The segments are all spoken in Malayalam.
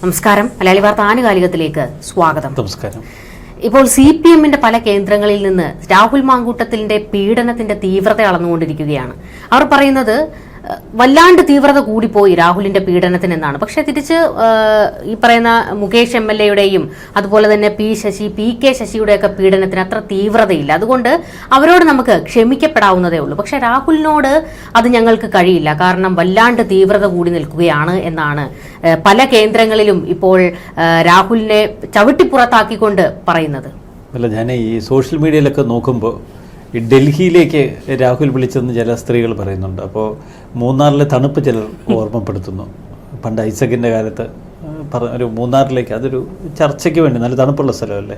നമസ്കാരം. മലയാളി വാർത്ത ആനുകാലികത്തിലേക്ക് സ്വാഗതം. നമസ്കാരം. ഇപ്പോൾ CPM-ന്റെ പല കേന്ദ്രങ്ങളിൽ നിന്ന് രാഹുൽ മാങ്കൂട്ടത്തിന്റെ പീഡനത്തിന്റെ തീവ്രത അളന്നുകൊണ്ടിരിക്കുകയാണ്. അവർ പറയുന്നത് വല്ലാണ്ട് തീവ്രത കൂടിപ്പോയി രാഹുലിന്റെ പീഡനത്തിന് എന്നാണ്. പക്ഷെ തിരിച്ച് ഈ പറയുന്ന മുകേഷ് MLA-യുടെയും അതുപോലെ തന്നെ PK ശശിയുടെയൊക്കെ പീഡനത്തിന് അത്ര തീവ്രതയില്ല. അതുകൊണ്ട് അവരോട് നമുക്ക് ക്ഷമിക്കപ്പെടാവുന്നതേ ഉള്ളൂ. പക്ഷെ രാഹുലിനോട് അത് ഞങ്ങൾക്ക് കഴിയില്ല, കാരണം വല്ലാണ്ട് തീവ്രത കൂടി നിൽക്കുകയാണ് എന്നാണ് പല കേന്ദ്രങ്ങളിലും ഇപ്പോൾ രാഹുലിനെ ചവിട്ടിപ്പുറത്താക്കിക്കൊണ്ട് പറയുന്നത്. അല്ല, ഞാൻ ഈ സോഷ്യൽ മീഡിയയിലൊക്കെ നോക്കുമ്പോൾ ഈ ഡൽഹിയിലേക്ക് രാഹുൽ വിളിച്ചെന്ന് ചില സ്ത്രീകൾ പറയുന്നുണ്ട്. അപ്പോൾ മൂന്നാറിലെ തണുപ്പ് ചിലർ ഓർമ്മപ്പെടുത്തുന്നു. പണ്ട് ഐസക്കിൻ്റെ കാലത്ത് ഒരു മൂന്നാറിലേക്ക്, അതൊരു ചർച്ചയ്ക്ക് വേണ്ടി നല്ല തണുപ്പുള്ള സ്ഥലമല്ലേ.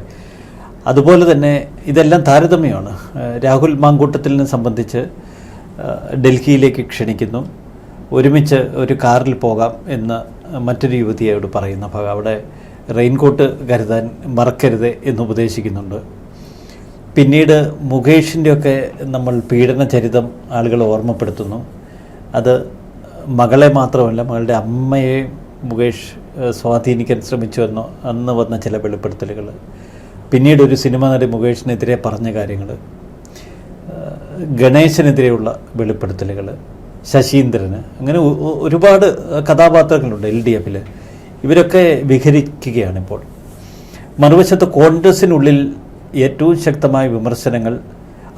അതുപോലെ തന്നെ ഇതെല്ലാം താരതമ്യമാണ്. രാഹുൽ മാങ്കൂട്ടത്തിനെ സംബന്ധിച്ച് ഡൽഹിയിലേക്ക് ക്ഷണിക്കുന്നു, ഒരുമിച്ച് ഒരു കാറിൽ പോകാം എന്ന് മറ്റൊരു യുവതിയോട് പറയുന്ന ഭാഗം, അവിടെ റെയിൻകോട്ട് കരുതാൻ മറക്കരുത് എന്ന് ഉപദേശിക്കുന്നുണ്ട്. പിന്നീട് മുകേഷിൻ്റെയൊക്കെ നമ്മൾ പീഡന ചരിതം ആളുകൾ ഓർമ്മപ്പെടുത്തുന്നു. അത് മകളെ മാത്രമല്ല, മകളുടെ അമ്മയെ മുകേഷ് സ്വാധീനിക്കാൻ ശ്രമിച്ചുവെന്നോ അന്ന് വന്ന ചില വെളിപ്പെടുത്തലുകൾ, പിന്നീട് ഒരു സിനിമ നടി മുകേഷിനെതിരെ പറഞ്ഞ കാര്യങ്ങൾ, ഗണേശനെതിരെയുള്ള വെളിപ്പെടുത്തലുകൾ, ശശീന്ദ്രന്, അങ്ങനെ ഒരുപാട് കഥാപാത്രങ്ങളുണ്ട് LDF-ൽ. ഇവരൊക്കെ വിഹരിക്കുകയാണിപ്പോൾ. മറുവശത്ത് കോൺഗ്രസിനുള്ളിൽ ഏറ്റവും ശക്തമായ വിമർശനങ്ങൾ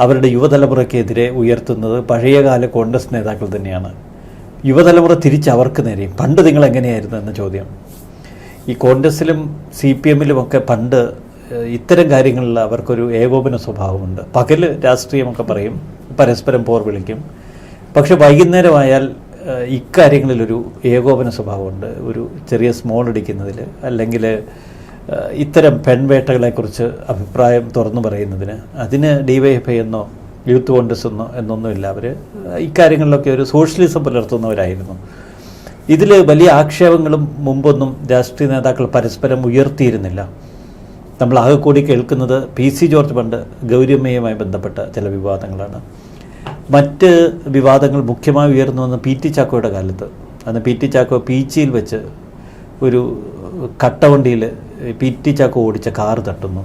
അവരുടെ യുവതലമുറയ്ക്കെതിരെ ഉയർത്തുന്നത് പഴയകാല കോൺഗ്രസ് നേതാക്കൾ തന്നെയാണ്. യുവതലമുറ തിരിച്ച് അവർക്ക് നേരെയും പണ്ട് നിങ്ങൾ എങ്ങനെയായിരുന്നു എന്ന ചോദ്യം. ഈ കോൺഗ്രസിലും CPM-ലുമൊക്കെ പണ്ട് ഇത്തരം കാര്യങ്ങളിൽ അവർക്കൊരു ഏകോപന സ്വഭാവമുണ്ട്. പകല് രാഷ്ട്രീയമൊക്കെ പറയും, പരസ്പരം പോർ വിളിക്കും. പക്ഷെ വൈകുന്നേരമായാൽ ഇക്കാര്യങ്ങളിലൊരു ഏകോപന സ്വഭാവമുണ്ട്. ഒരു ചെറിയ സ്മോൾ അടിക്കുന്നതിൽ, അല്ലെങ്കിൽ ഇത്തരം പെൺവേട്ടകളെക്കുറിച്ച് അഭിപ്രായം തുറന്നു പറയുന്നതിന്, അതിന് DYFI എന്നോ യൂത്ത് കോൺഗ്രസ് എന്നൊന്നുമില്ല. അവർ ഇക്കാര്യങ്ങളിലൊക്കെ ഒരു സോഷ്യലിസം പുലർത്തുന്നവരായിരുന്നു. ഇതിൽ വലിയ ആക്ഷേപങ്ങളും മുമ്പൊന്നും രാഷ്ട്രീയ നേതാക്കൾ പരസ്പരം ഉയർത്തിയിരുന്നില്ല. നമ്മൾ ആകെ കൂടി കേൾക്കുന്നത് PC ജോർജ് പണ്ട് ഗൗരിയമ്മയുമായി ബന്ധപ്പെട്ട ചില വിവാദങ്ങളാണ്. മറ്റ് വിവാദങ്ങൾ മുഖ്യമായി ഉയർന്നു വന്ന PT ചാക്കോയുടെ കാലത്ത്. അന്ന് PT ചാക്കോ പീച്ചിയിൽ വെച്ച് ഒരു കട്ടവണ്ടിയിൽ PT ചാക്കോ ഓടിച്ച കാറ് തട്ടുന്നു.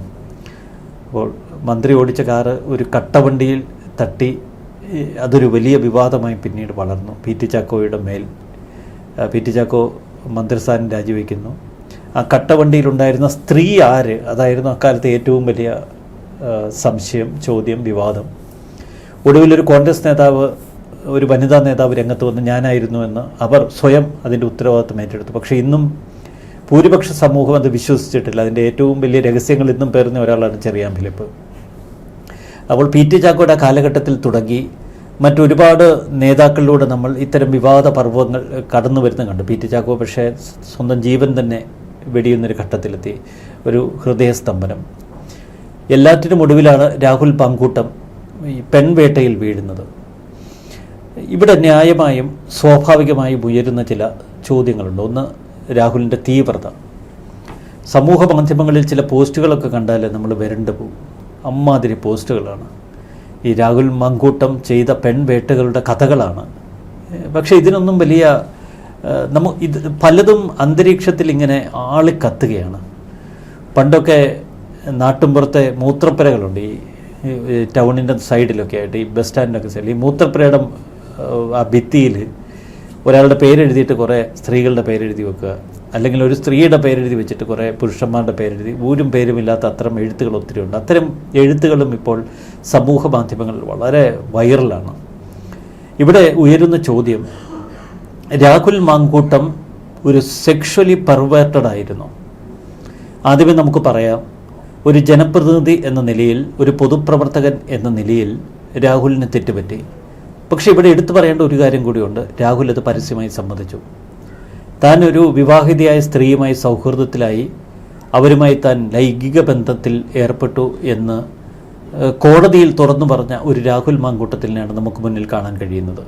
അപ്പോൾ മന്ത്രി ഓടിച്ച കാറ് ഒരു കട്ടവണ്ടിയിൽ തട്ടി, അതൊരു വലിയ വിവാദമായി പിന്നീട് വളർന്നു. PT ചാക്കോയുടെ മേൽ PT ചാക്കോ മന്ത്രിസ്ഥാനം രാജിവെക്കുന്നു. ആ കട്ടവണ്ടിയിലുണ്ടായിരുന്ന സ്ത്രീ ആര്, അതായിരുന്നു അക്കാലത്തെ ഏറ്റവും വലിയ സംശയം, ചോദ്യം, വിവാദം. ഒടുവിലൊരു കോൺഗ്രസ് നേതാവ്, ഒരു വനിതാ നേതാവ് രംഗത്ത് വന്ന് ഞാനായിരുന്നു എന്ന് അവർ സ്വയം അതിൻ്റെ ഉത്തരവാദിത്വം ഏറ്റെടുത്തു. പക്ഷേ ഇന്നും ഭൂരിപക്ഷ സമൂഹം അത് വിശ്വസിച്ചിട്ടില്ല. അതിൻ്റെ ഏറ്റവും വലിയ രഹസ്യങ്ങൾ ഇന്നും പേർന്ന ഒരാളാണ് ചെറിയാൻ ഫിലിപ്പ്. അപ്പോൾ PT ചാക്കോയുടെ കാലഘട്ടത്തിൽ തുടങ്ങി മറ്റൊരുപാട് നേതാക്കളിലൂടെ നമ്മൾ ഇത്തരം വിവാദ പർവ്വങ്ങൾ കടന്നു വരുന്ന കണ്ടു. PT ചാക്കോ പക്ഷേ സ്വന്തം ജീവൻ തന്നെ വെടിയുന്നൊരു ഘട്ടത്തിലെത്തി, ഒരു ഹൃദയസ്തംഭനം. എല്ലാറ്റിനും ഒടുവിലാണ് രാഹുൽ മാങ്കൂട്ടം ഈ പെൺവേട്ടയിൽ വീഴുന്നത്. ഇവിടെ ന്യായമായും സ്വാഭാവികമായും ഉയരുന്ന ചില ചോദ്യങ്ങളുണ്ട്. ഒന്ന്, രാഹുലിൻ്റെ തീവ്രത. സമൂഹ മാധ്യമങ്ങളിൽ ചില പോസ്റ്റുകളൊക്കെ കണ്ടാൽ നമ്മൾ വരണ്ടു പോകും. അമ്മാതിരി പോസ്റ്റുകളാണ്. ഈ രാഹുൽ മാങ്കൂട്ടം ചെയ്ത പെൺവേട്ടകളുടെ കഥകളാണ്. പക്ഷേ ഇതിനൊന്നും വലിയ ഇത് പലതും അന്തരീക്ഷത്തിൽ ഇങ്ങനെ ആളിക്കത്തുകയാണ്. പണ്ടൊക്കെ നാട്ടുമ്പുറത്തെ മൂത്രപ്പുരകളുണ്ട്, ഈ ടൗണിൻ്റെ സൈഡിലൊക്കെ ആയിട്ട്, ഈ ബസ് സ്റ്റാൻഡിലൊക്കെ സൈഡിൽ ഈ മൂത്രപ്പുരയുടെ ആ ഭിത്തിയിൽ ഒരാളുടെ പേരെഴുതിയിട്ട് കുറേ സ്ത്രീകളുടെ പേരെഴുതി വെക്കുക, അല്ലെങ്കിൽ ഒരു സ്ത്രീയുടെ പേരെഴുതി വെച്ചിട്ട് കുറേ പുരുഷന്മാരുടെ പേരെഴുതി, ഊരും പേരുമില്ലാത്ത അത്തരം എഴുത്തുകൾ ഒത്തിരി ഉണ്ട്. അത്തരം എഴുത്തുകളും ഇപ്പോൾ സമൂഹ മാധ്യമങ്ങളിൽ വളരെ വൈറലാണ്. ഇവിടെ ഉയരുന്ന ചോദ്യം, രാഹുൽ മാങ്കൂട്ടം ഒരു സെക്ഷുവലി പെർവേർട്ടഡ് ആയിരുന്നു. ആദ്യമേ നമുക്ക് പറയാം, ഒരു ജനപ്രതിനിധി എന്ന നിലയിൽ, ഒരു പൊതുപ്രവർത്തകൻ എന്ന നിലയിൽ രാഹുലിന് തെറ്റുപറ്റി. പക്ഷേ ഇവിടെ എടുത്തു പറയേണ്ട ഒരു കാര്യം കൂടിയുണ്ട്. രാഹുൽ അത് പരസ്യമായി സമ്മതിച്ചു. താൻ ഒരു വിവാഹിതയായ സ്ത്രീയുമായി സൗഹൃദത്തിലായി, അവരുമായി താൻ ലൈംഗിക ബന്ധത്തിൽ ഏർപ്പെട്ടു എന്ന് കോടതിയിൽ തുറന്നു പറഞ്ഞ ഒരു രാഹുൽ മാങ്കൂട്ടത്തിനെയാണ് നമുക്ക് മുന്നിൽ കാണാൻ കഴിയുന്നത്.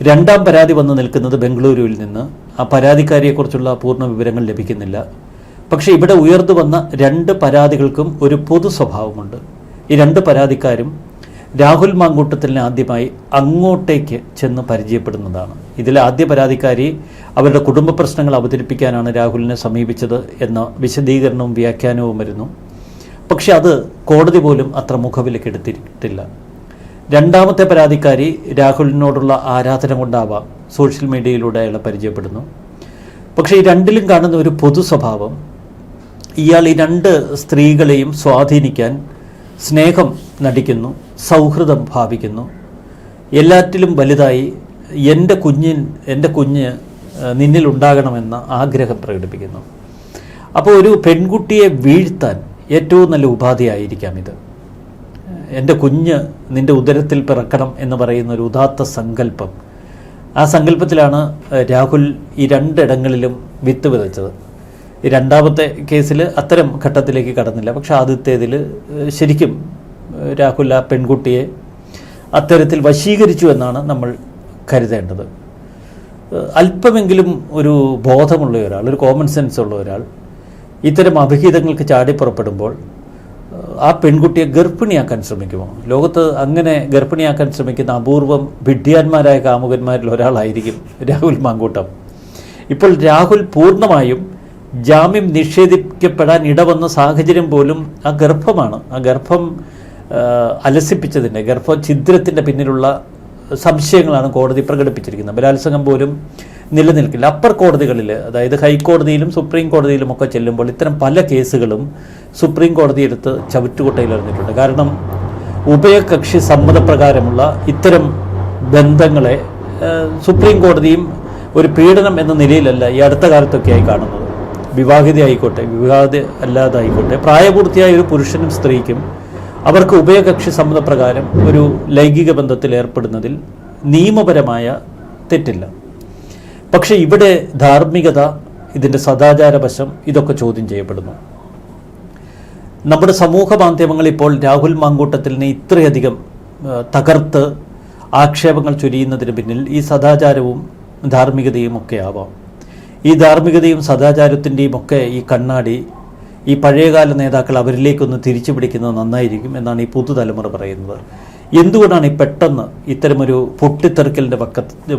രണ്ടാം പരാതി വന്നു നിൽക്കുന്നത് ബംഗളൂരുവിൽ നിന്ന്. ആ പരാതിക്കാരിയെക്കുറിച്ചുള്ള പൂർണ്ണ വിവരങ്ങൾ ലഭിക്കുന്നില്ല. പക്ഷേ ഇവിടെ ഉയർന്നു വന്ന രണ്ട് പരാതികൾക്കും ഒരു പൊതു സ്വഭാവമുണ്ട്. ഈ രണ്ട് പരാതിക്കാരും രാഹുൽ മാങ്കൂട്ടത്തിലിനെ ആദ്യമായി അങ്ങോട്ടേക്ക് ചെന്ന് പരിചയപ്പെടുന്നതാണ്. ഇതിലെ ആദ്യ പരാതിക്കാരി അവരുടെ കുടുംബ പ്രശ്നങ്ങൾ അവതരിപ്പിക്കാനാണ് രാഹുലിനെ സമീപിച്ചത് എന്ന വിശദീകരണവും വ്യാഖ്യാനവും വരുന്നു. പക്ഷെ അത് കോടതി പോലും അത്ര മുഖവിലക്കെടുത്തിട്ടില്ല. രണ്ടാമത്തെ പരാതിക്കാരി രാഹുലിനോടുള്ള ആരാധന കൊണ്ടാവാം സോഷ്യൽ മീഡിയയിലൂടെ അയാളെ പരിചയപ്പെടുന്നു. പക്ഷേ ഈ രണ്ടിലും കാണുന്ന ഒരു പൊതു സ്വഭാവം, ഇയാൾ ഈ രണ്ട് സ്ത്രീകളെയും സ്വാധീനിക്കാൻ സ്നേഹം നടിക്കുന്നു, സൗഹൃദം ഭാവിക്കുന്നു, എല്ലാറ്റിലും വലുതായി എൻ്റെ കുഞ്ഞ് നിന്നിലുണ്ടാകണമെന്ന ആഗ്രഹം പ്രകടിപ്പിക്കുന്നു. അപ്പോൾ ഒരു പെൺകുട്ടിയെ വീഴ്ത്താൻ ഏറ്റവും നല്ല ഉപാധിയായിരിക്കാം ഇത്. എൻ്റെ കുഞ്ഞ് നിൻ്റെ ഉദരത്തിൽ പിറക്കണം എന്ന് പറയുന്ന ഒരു ഉദാത്ത സങ്കല്പം. ആ സങ്കല്പത്തിലാണ് രാഹുൽ ഈ രണ്ടിടങ്ങളിലും വിത്ത് വിതച്ചത്. ഈ രണ്ടാമത്തെ കേസിൽ അത്തരം ഘട്ടത്തിലേക്ക് കടന്നില്ല. പക്ഷെ ആദ്യത്തേതിൽ ശരിക്കും രാഹുൽ ആ പെൺകുട്ടിയെ അത്തരത്തിൽ വശീകരിച്ചു എന്നാണ് നമ്മൾ കരുതേണ്ടത്. അല്പമെങ്കിലും ഒരു ബോധമുള്ള ഒരാൾ, ഒരു കോമൺ സെൻസ് ഉള്ള ഒരാൾ ഇത്തരം അഭിഹിതങ്ങൾക്ക് ചാടിപ്പുറപ്പെടുമ്പോൾ ആ പെൺകുട്ടിയെ ഗർഭിണിയാക്കാൻ ശ്രമിക്കുമോ? ലോകത്ത് അങ്ങനെ ഗർഭിണിയാക്കാൻ ശ്രമിക്കുന്ന അപൂർവം വിഡ്ഢിയാന്മാരായ കാമുകന്മാരിൽ ഒരാളായിരിക്കും രാഹുൽ മാങ്കൂട്ടം. ഇപ്പോൾ രാഹുൽ പൂർണ്ണമായും ജാമ്യം നിഷേധിക്കപ്പെടാൻ ഇടവന്ന സാഹചര്യം പോലും ആ ഗർഭമാണ്. ആ ഗർഭം അലസിപ്പിച്ചതിൻ്റെ, ഗർഭഛിദ്രത്തിൻ്റെ പിന്നിലുള്ള സംശയങ്ങളാണ് കോടതി പ്രകടിപ്പിച്ചിരിക്കുന്നത്. ബലാത്സംഗം പോലും നിലനിൽക്കില്ല. അപ്പർ കോടതികളിൽ, അതായത് ഹൈക്കോടതിയിലും സുപ്രീം കോടതിയിലും ഒക്കെ ചെല്ലുമ്പോൾ ഇത്തരം പല കേസുകളും സുപ്രീം കോടതി എടുത്ത് ചവിറ്റുകുട്ടയിൽ എറിഞ്ഞിട്ടുണ്ട്. കാരണം ഉഭയകക്ഷി സമ്മതപ്രകാരമുള്ള ഇത്തരം ബന്ധങ്ങളെ സുപ്രീം കോടതിയും ഒരു പീഡനം എന്ന നിലയിലല്ല ഈ അടുത്ത കാലത്തൊക്കെയായി കാണുന്നത്. വിവാഹിതയായിക്കോട്ടെ, വിവാഹിത അല്ലാതായിക്കോട്ടെ, പ്രായപൂർത്തിയായ ഒരു പുരുഷനും സ്ത്രീക്കും അവർക്ക് ഉഭയകക്ഷി സമ്മതപ്രകാരം ഒരു ലൈംഗിക ബന്ധത്തിൽ ഏർപ്പെടുന്നതിൽ നിയമപരമായ തെറ്റില്ല. പക്ഷെ ഇവിടെ ധാർമ്മികത, ഇതിൻ്റെ സദാചാരവശം, ഇതൊക്കെ ചോദ്യം ചെയ്യപ്പെടുന്നു. നമ്മുടെ സമൂഹ മാധ്യമങ്ങൾ ഇപ്പോൾ രാഹുൽ മാങ്കൂട്ടത്തിലിനെ ഇത്രയധികം തകർത്ത് ആക്ഷേപങ്ങൾ ചൊരിയുന്നതിന് പിന്നിൽ ഈ സദാചാരവും ധാർമ്മികതയും ഒക്കെ ആവാം. ഈ ധാർമ്മികതയും സദാചാരത്തിൻ്റെയും ഒക്കെ ഈ കണ്ണാടി ഈ പഴയകാല നേതാക്കൾ അവരിലേക്കൊന്ന് തിരിച്ചു പിടിക്കുന്നത് നന്നായിരിക്കും എന്നാണ് ഈ പുതുതലമുറ പറയുന്നത്. എന്തുകൊണ്ടാണ് ഈ പെട്ടെന്ന് ഇത്തരമൊരു പൊട്ടിത്തെറിക്കലിൻ്റെ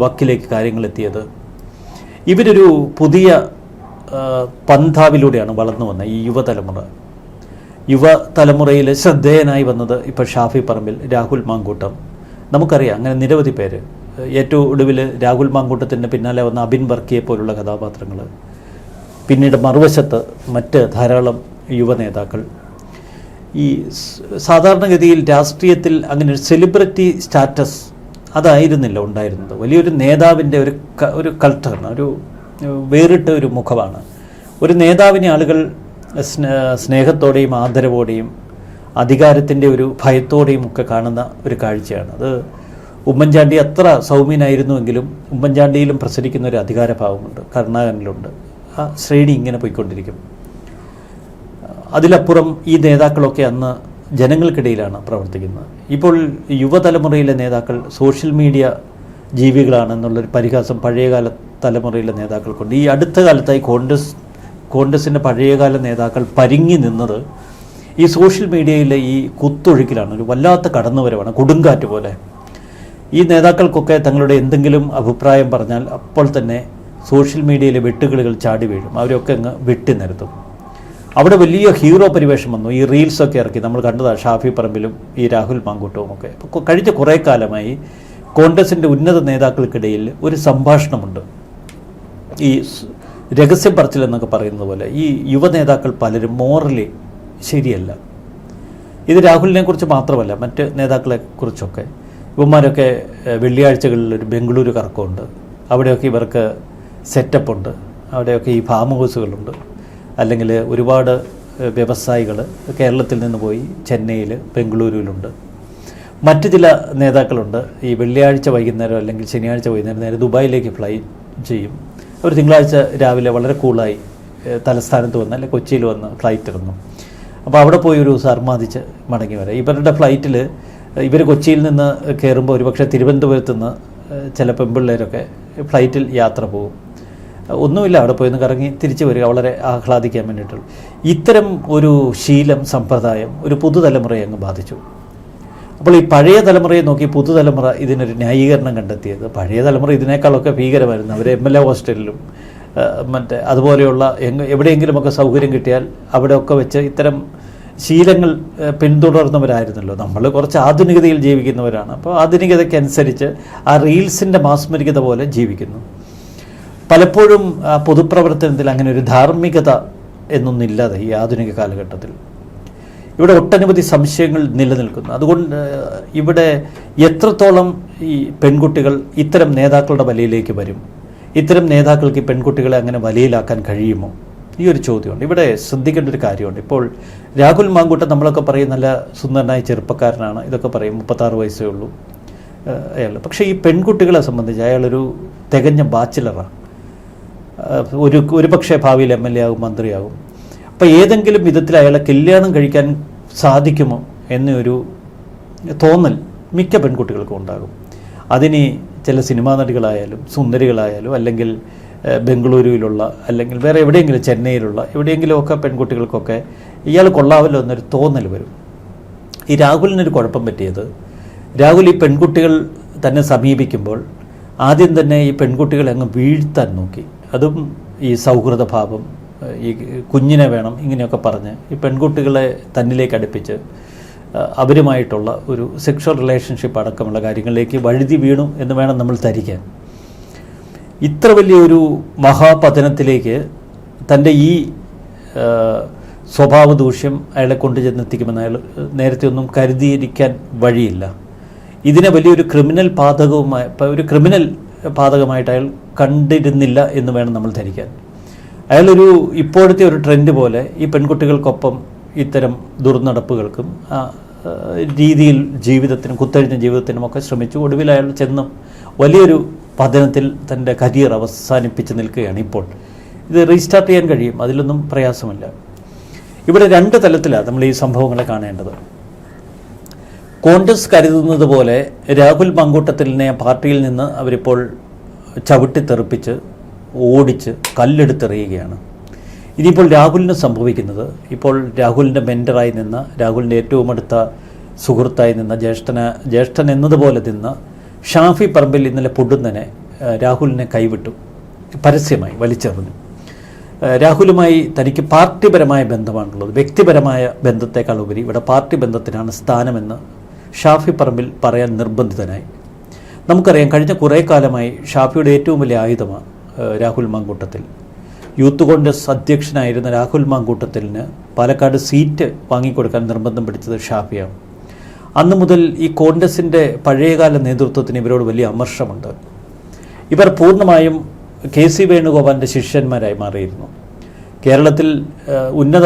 വക്കിലേക്ക് കാര്യങ്ങൾ എത്തിയത്? ഇവരൊരു പുതിയ പന്ഥാവിലൂടെയാണ് വളർന്നു വന്നത്. ഈ യുവതലമുറയിൽ ശ്രദ്ധേയനായി വന്നത് ഇപ്പോൾ ഷാഫി പറമ്പിൽ, രാഹുൽ മാങ്കൂട്ടം, നമുക്കറിയാം അങ്ങനെ നിരവധി പേര്. ഏറ്റവും ഒടുവിൽ രാഹുൽ മാങ്കൂട്ടത്തിൻ്റെ പിന്നാലെ വന്ന അബിൻ വർക്കിയെ പോലുള്ള കഥാപാത്രങ്ങൾ, പിന്നീട് മറുവശത്ത് മറ്റ് ധാരാളം യുവ നേതാക്കൾ. ഈ സാധാരണഗതിയിൽ രാഷ്ട്രീയത്തിൽ അങ്ങനെ ഒരു സെലിബ്രിറ്റി സ്റ്റാറ്റസ് അതായിരുന്നില്ല ഉണ്ടായിരുന്നത്. വലിയൊരു നേതാവിൻ്റെ ഒരു കൾച്ചറാണ്, ഒരു വേറിട്ട ഒരു മുഖമാണ്. ഒരു നേതാവിനെ ആളുകൾ സ്നേഹത്തോടെയും ആദരവോടെയും അധികാരത്തിൻ്റെ ഒരു ഭയത്തോടെയും ഒക്കെ കാണുന്ന ഒരു കാഴ്ചയാണ്. അത് ഉമ്മൻചാണ്ടി അത്ര സൗമ്യനായിരുന്നുവെങ്കിലും ഉമ്മൻചാണ്ടിയിലും പ്രസരിക്കുന്ന ഒരു അധികാരഭാവമുണ്ട്, കരുണാകരനിലുണ്ട്. ആ ശ്രേണി ഇങ്ങനെ പോയിക്കൊണ്ടിരിക്കും. അതിലപ്പുറം ഈ നേതാക്കളൊക്കെ അന്ന് ജനങ്ങൾക്കിടയിലാണ് പ്രവർത്തിക്കുന്നത്. ഇപ്പോൾ യുവതലമുറയിലെ നേതാക്കൾ സോഷ്യൽ മീഡിയ ജീവികളാണെന്നുള്ളൊരു പരിഹാസം പഴയകാല തലമുറയിലെ നേതാക്കൾക്കുണ്ട്. ഈ അടുത്ത കാലത്തായി കോൺഗ്രസിൻ്റെ പഴയകാല നേതാക്കൾ പരിങ്ങി നിന്നത് ഈ സോഷ്യൽ മീഡിയയിലെ ഈ കുത്തൊഴുക്കിലാണ്. ഒരു വല്ലാത്ത കടന്നുവരവാണ്, കൊടുങ്കാറ്റ് പോലെ. ഈ നേതാക്കൾക്കൊക്കെ തങ്ങളുടെ എന്തെങ്കിലും അഭിപ്രായം പറഞ്ഞാൽ അപ്പോൾ തന്നെ സോഷ്യൽ മീഡിയയിലെ വെട്ടുകിളികൾ ചാടി വീഴും. അവരൊക്കെ അങ്ങ് വെട്ടി നിരത്തും. അവിടെ വലിയ ഹീറോ പരിവേഷം വന്നു. ഈ റീൽസൊക്കെ ഇറക്കി നമ്മൾ കണ്ടതാണ് ഷാഫി പറമ്പിലും ഈ രാഹുൽ മാങ്കൂട്ടവും ഒക്കെ. അപ്പോൾ കഴിഞ്ഞ കുറേ കാലമായി കോൺഗ്രസിൻ്റെ ഉന്നത നേതാക്കൾക്കിടയിൽ ഒരു സംഭാഷണമുണ്ട്. ഈ രഹസ്യം പറച്ചിൽ എന്നൊക്കെ പറയുന്നത് പോലെ ഈ യുവ നേതാക്കൾ പലരും മോറലി ശരിയല്ല. ഇത് രാഹുലിനെ കുറിച്ച് മാത്രമല്ല, മറ്റ് നേതാക്കളെക്കുറിച്ചൊക്കെ. ഇവന്മാരൊക്കെ വെള്ളിയാഴ്ചകളിൽ ഒരു ബംഗളൂരു കറക്കമുണ്ട്. അവിടെയൊക്കെ ഇവർക്ക് സെറ്റപ്പുണ്ട്. അവിടെയൊക്കെ ഈ ഫാം ഹൗസുകളുണ്ട്. അല്ലെങ്കിൽ ഒരുപാട് വ്യവസായികൾ കേരളത്തിൽ നിന്ന് പോയി ചെന്നൈയിൽ, ബംഗളൂരുവിലുണ്ട്. മറ്റ് ചില നേതാക്കളുണ്ട് ഈ വെള്ളിയാഴ്ച വൈകുന്നേരം അല്ലെങ്കിൽ ശനിയാഴ്ച വൈകുന്നേരം നേരെ ദുബായിലേക്ക് ഫ്ലൈ ചെയ്യും. അവർ തിങ്കളാഴ്ച രാവിലെ വളരെ കൂളായി തലസ്ഥാനത്ത് വന്ന് അല്ലെങ്കിൽ കൊച്ചിയിൽ വന്ന് ഫ്ലൈറ്റ് ഇറങ്ങും. അപ്പോൾ അവിടെ പോയി ഒരു ദിവസം അർമാദിച്ച് മടങ്ങി വരാം. ഇവരുടെ ഫ്ലൈറ്റിൽ ഇവർ കൊച്ചിയിൽ നിന്ന് കയറുമ്പോൾ ഒരുപക്ഷെ തിരുവനന്തപുരത്ത് നിന്ന് ചില പെൺപിള്ളേരൊക്കെ ഫ്ലൈറ്റിൽ യാത്ര പോകും. ഒന്നുമില്ല, അവിടെ പോയി ഒന്ന് കറങ്ങി തിരിച്ചു വരിക, വളരെ ആഹ്ലാദിക്കാൻ വേണ്ടിയിട്ടുള്ള ഇത്തരം ഒരു ശീലം, സമ്പ്രദായം ഒരു പുതുതലമുറയെ അങ്ങ് ബാധിച്ചു. അപ്പോൾ ഈ പഴയ തലമുറയെ നോക്കി പുതുതലമുറ ഇതിനൊരു ന്യായീകരണം കണ്ടെത്തിയത് പഴയ തലമുറ ഇതിനേക്കാളൊക്കെ ഭീകരമായിരുന്നു. അവർ MLA ഹോസ്റ്റലിലും അതുപോലെയുള്ള എവിടെയെങ്കിലുമൊക്കെ സൗകര്യം കിട്ടിയാൽ അവിടെയൊക്കെ വെച്ച് ഇത്തരം ശീലങ്ങൾ പിന്തുടർന്നവരായിരുന്നല്ലോ. നമ്മൾ കുറച്ച് ആധുനികതയിൽ ജീവിക്കുന്നവരാണ്. അപ്പോൾ ആധുനികതയ്ക്കനുസരിച്ച് ആ റീൽസിൻ്റെ മാസ്മരികത പോലെ ജീവിക്കുന്നു. പലപ്പോഴും ആ പൊതുപ്രവർത്തനത്തിൽ അങ്ങനെ ഒരു ധാർമ്മികത എന്നൊന്നില്ലാതെ ഈ ആധുനിക കാലഘട്ടത്തിൽ ഇവിടെ ഒട്ടനവധി സംശയങ്ങൾ നിലനിൽക്കുന്നു. അതുകൊണ്ട് ഇവിടെ എത്രത്തോളം ഈ പെൺകുട്ടികൾ ഇത്തരം നേതാക്കളുടെ വലയിലേക്ക് വരും, ഇത്തരം നേതാക്കൾക്ക് ഈ പെൺകുട്ടികളെ അങ്ങനെ വലയിലാക്കാൻ കഴിയുമോ, ഈ ഒരു ചോദ്യമുണ്ട്. ഇവിടെ ശ്രദ്ധിക്കേണ്ട ഒരു കാര്യമുണ്ട്. ഇപ്പോൾ രാഹുൽ മാങ്കൂട്ടം നമ്മളൊക്കെ പറയും നല്ല സുന്ദരനായ ചെറുപ്പക്കാരനാണ്, ഇതൊക്കെ പറയും, 36 വയസ്സേ ഉള്ളൂ അയാൾ. പക്ഷേ ഈ പെൺകുട്ടികളെ സംബന്ധിച്ച് അയാളൊരു തികഞ്ഞ ബാച്ചിലറാണ്. ഒരു പക്ഷേ ഭാവിയിൽ MLA ആകും, മന്ത്രിയാകും. അപ്പോൾ ഏതെങ്കിലും വിധത്തിൽ അയാളെ കല്യാണം കഴിക്കാൻ സാധിക്കുമോ എന്നൊരു തോന്നൽ മിക്ക പെൺകുട്ടികൾക്കും ഉണ്ടാകും. അതിന് ചില സിനിമാ നടികളായാലും സുന്ദരികളായാലും അല്ലെങ്കിൽ ബംഗളൂരുവിലുള്ള അല്ലെങ്കിൽ വേറെ എവിടെയെങ്കിലും ചെന്നൈയിലുള്ള എവിടെയെങ്കിലുമൊക്കെ പെൺകുട്ടികൾക്കൊക്കെ ഇയാൾ കൊള്ളാമല്ലോ എന്നൊരു തോന്നൽ വരും. ഈ രാഹുലിനൊരു കുഴപ്പം പറ്റിയത്, രാഹുൽ ഈ പെൺകുട്ടികൾ തന്നെ സമീപിക്കുമ്പോൾ ആദ്യം തന്നെ ഈ പെൺകുട്ടികളെ അങ്ങ് വീഴ്ത്താൻ നോക്കി. അതും ഈ സൗഹൃദഭാവം, ഈ കുഞ്ഞിനെ വേണം ഇങ്ങനെയൊക്കെ പറഞ്ഞ് ഈ പെൺകുട്ടികളെ തന്നിലേക്ക് അടുപ്പിച്ച് അവരുമായിട്ടുള്ള ഒരു സെക്ഷൽ റിലേഷൻഷിപ്പ് അടക്കമുള്ള കാര്യങ്ങളിലേക്ക് വഴുതി വീണു എന്ന് വേണം നമ്മൾ ധരിക്കാൻ. ഇത്ര വലിയൊരു മഹാപതനത്തിലേക്ക് തൻ്റെ ഈ സ്വഭാവ ദൂഷ്യം അയാളെ കൊണ്ടുചെന്നെത്തിക്കുമെന്ന് അയാൾ നേരത്തെ ഒന്നും കരുതിയിരിക്കാൻ വഴിയില്ല. ഇതിനെ വലിയൊരു ക്രിമിനൽ പാതകമായിട്ട് അയാൾ കണ്ടിരുന്നില്ല എന്ന് വേണം നമ്മൾ ധരിക്കാൻ. അയാളൊരു ഇപ്പോഴത്തെ ഒരു ട്രെൻഡ് പോലെ ഈ പെൺകുട്ടികൾക്കൊപ്പം ഇത്തരം ദുർനടപ്പുകൾക്കും രീതിയിൽ ജീവിതത്തിനും കുത്തഴിഞ്ഞ ജീവിതത്തിനുമൊക്കെ ശ്രമിച്ചു. ഒടുവിൽ അയാൾ ചെന്ന് വലിയൊരു പതനത്തിൽ തൻ്റെ കരിയർ അവസാനിപ്പിച്ച് നിൽക്കുകയാണ്. ഇപ്പോൾ ഇത് റീസ്റ്റാർട്ട് ചെയ്യാൻ കഴിയും, അതിലൊന്നും പ്രയാസമില്ല. ഇവിടെ 2 തലത്തിലാണ് നമ്മൾ ഈ സംഭവങ്ങളെ കാണേണ്ടത്. കോൺഗ്രസ് കരുതുന്നത് പോലെ രാഹുൽ മാങ്കൂട്ടത്തിലിനെ പാർട്ടിയിൽ നിന്ന് അവരിപ്പോൾ ചവിട്ടിത്തെറിപ്പിച്ച് ഓടിച്ച് കല്ലെടുത്തെറിയുകയാണ്. ഇനിയിപ്പോൾ രാഹുലിന് സംഭവിക്കുന്നത്, ഇപ്പോൾ രാഹുലിൻ്റെ മെൻറ്ററായി നിന്ന, രാഹുലിൻ്റെ ഏറ്റവും അടുത്ത സുഹൃത്തായി നിന്ന, ജ്യേഷ്ഠൻ എന്നതുപോലെ നിന്ന ഷാഫി പറമ്പിൽ ഇന്നലെ പൊടുന്നനെ രാഹുലിനെ കൈവിട്ടു, പരസ്യമായി വലിച്ചെറിഞ്ഞു. രാഹുലുമായി തനിക്ക് പാർട്ടിപരമായ ബന്ധമാണുള്ളത്, വ്യക്തിപരമായ ബന്ധത്തെക്കാൾ ഉപരി ഇവിടെ പാർട്ടി ബന്ധത്തിനാണ് സ്ഥാനമെന്ന് ഷാഫി പറമ്പിൽ പറയാൻ നിർബന്ധിതനായി. നമുക്കറിയാം, കഴിഞ്ഞ കുറേ കാലമായി ഷാഫിയുടെ ഏറ്റവും വലിയ ആയുധമാണ് രാഹുൽ മാങ്കൂട്ടത്തിൽ. യൂത്ത് കോൺഗ്രസ് അധ്യക്ഷനായിരുന്ന രാഹുൽ മാങ്കൂട്ടത്തിലിന് പാലക്കാട് സീറ്റ് വാങ്ങിക്കൊടുക്കാൻ നിർബന്ധം പിടിച്ചത് ഷാഫിയാണ്. അന്നു മുതൽ ഈ കോൺഗ്രസിൻ്റെ പഴയകാല നേതൃത്വത്തിന് ഇവരോട് വലിയ അമർഷമുണ്ട്. ഇവർ പൂർണ്ണമായും KC വേണുഗോപാലിൻ്റെ ശിഷ്യന്മാരായി മാറിയിരുന്നു. കേരളത്തിൽ ഉന്നത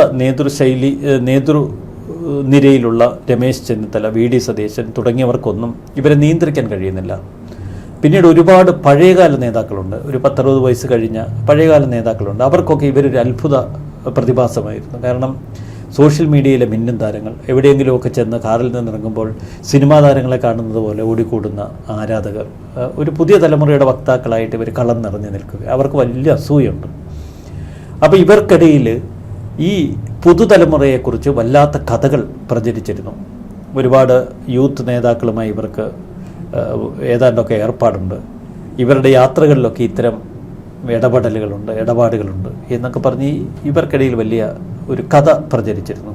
നേതൃനിരയിലുള്ള രമേശ് ചെന്നിത്തല, VD സതീശൻ തുടങ്ങിയവർക്കൊന്നും ഇവരെ നിയന്ത്രിക്കാൻ കഴിയുന്നില്ല. പിന്നീട് ഒരുപാട് പഴയകാല നേതാക്കളുണ്ട്, ഒരു 10-60 വയസ്സ് കഴിഞ്ഞ പഴയകാല നേതാക്കളുണ്ട്. അവർക്കൊക്കെ ഇവരൊരു അത്ഭുത പ്രതിഭാസമായിരുന്നു. കാരണം സോഷ്യൽ മീഡിയയിലെ മിന്നും താരങ്ങൾ, എവിടെയെങ്കിലുമൊക്കെ ചെന്ന് കാറിൽ നിന്നിറങ്ങുമ്പോൾ സിനിമാ താരങ്ങളെ കാണുന്നത് പോലെ ഓടിക്കൂടുന്ന ആരാധകർ, ഒരു പുതിയ തലമുറയുടെ വക്താക്കളായിട്ട് ഇവർ കളം നിറഞ്ഞു നിൽക്കുക. അവർക്ക് വലിയ അസൂയുണ്ട്. അപ്പോൾ ഇവർക്കിടയിൽ ഈ പുതുതലമുറയെക്കുറിച്ച് വല്ലാത്ത കഥകൾ പ്രചരിച്ചിരുന്നു. ഒരുപാട് യൂത്ത് നേതാക്കളുമായി ഇവർക്ക് ഏതാണ്ടൊക്കെ ഏർപ്പാടുണ്ട്. ഇവരുടെ യാത്രകളിലൊക്കെ ഇത്തരം ഇടപാടുകളുണ്ട് എന്നൊക്കെ പറഞ്ഞ് ഇവർക്കിടയിൽ വലിയ ഒരു കഥ പ്രചരിച്ചിരുന്നു.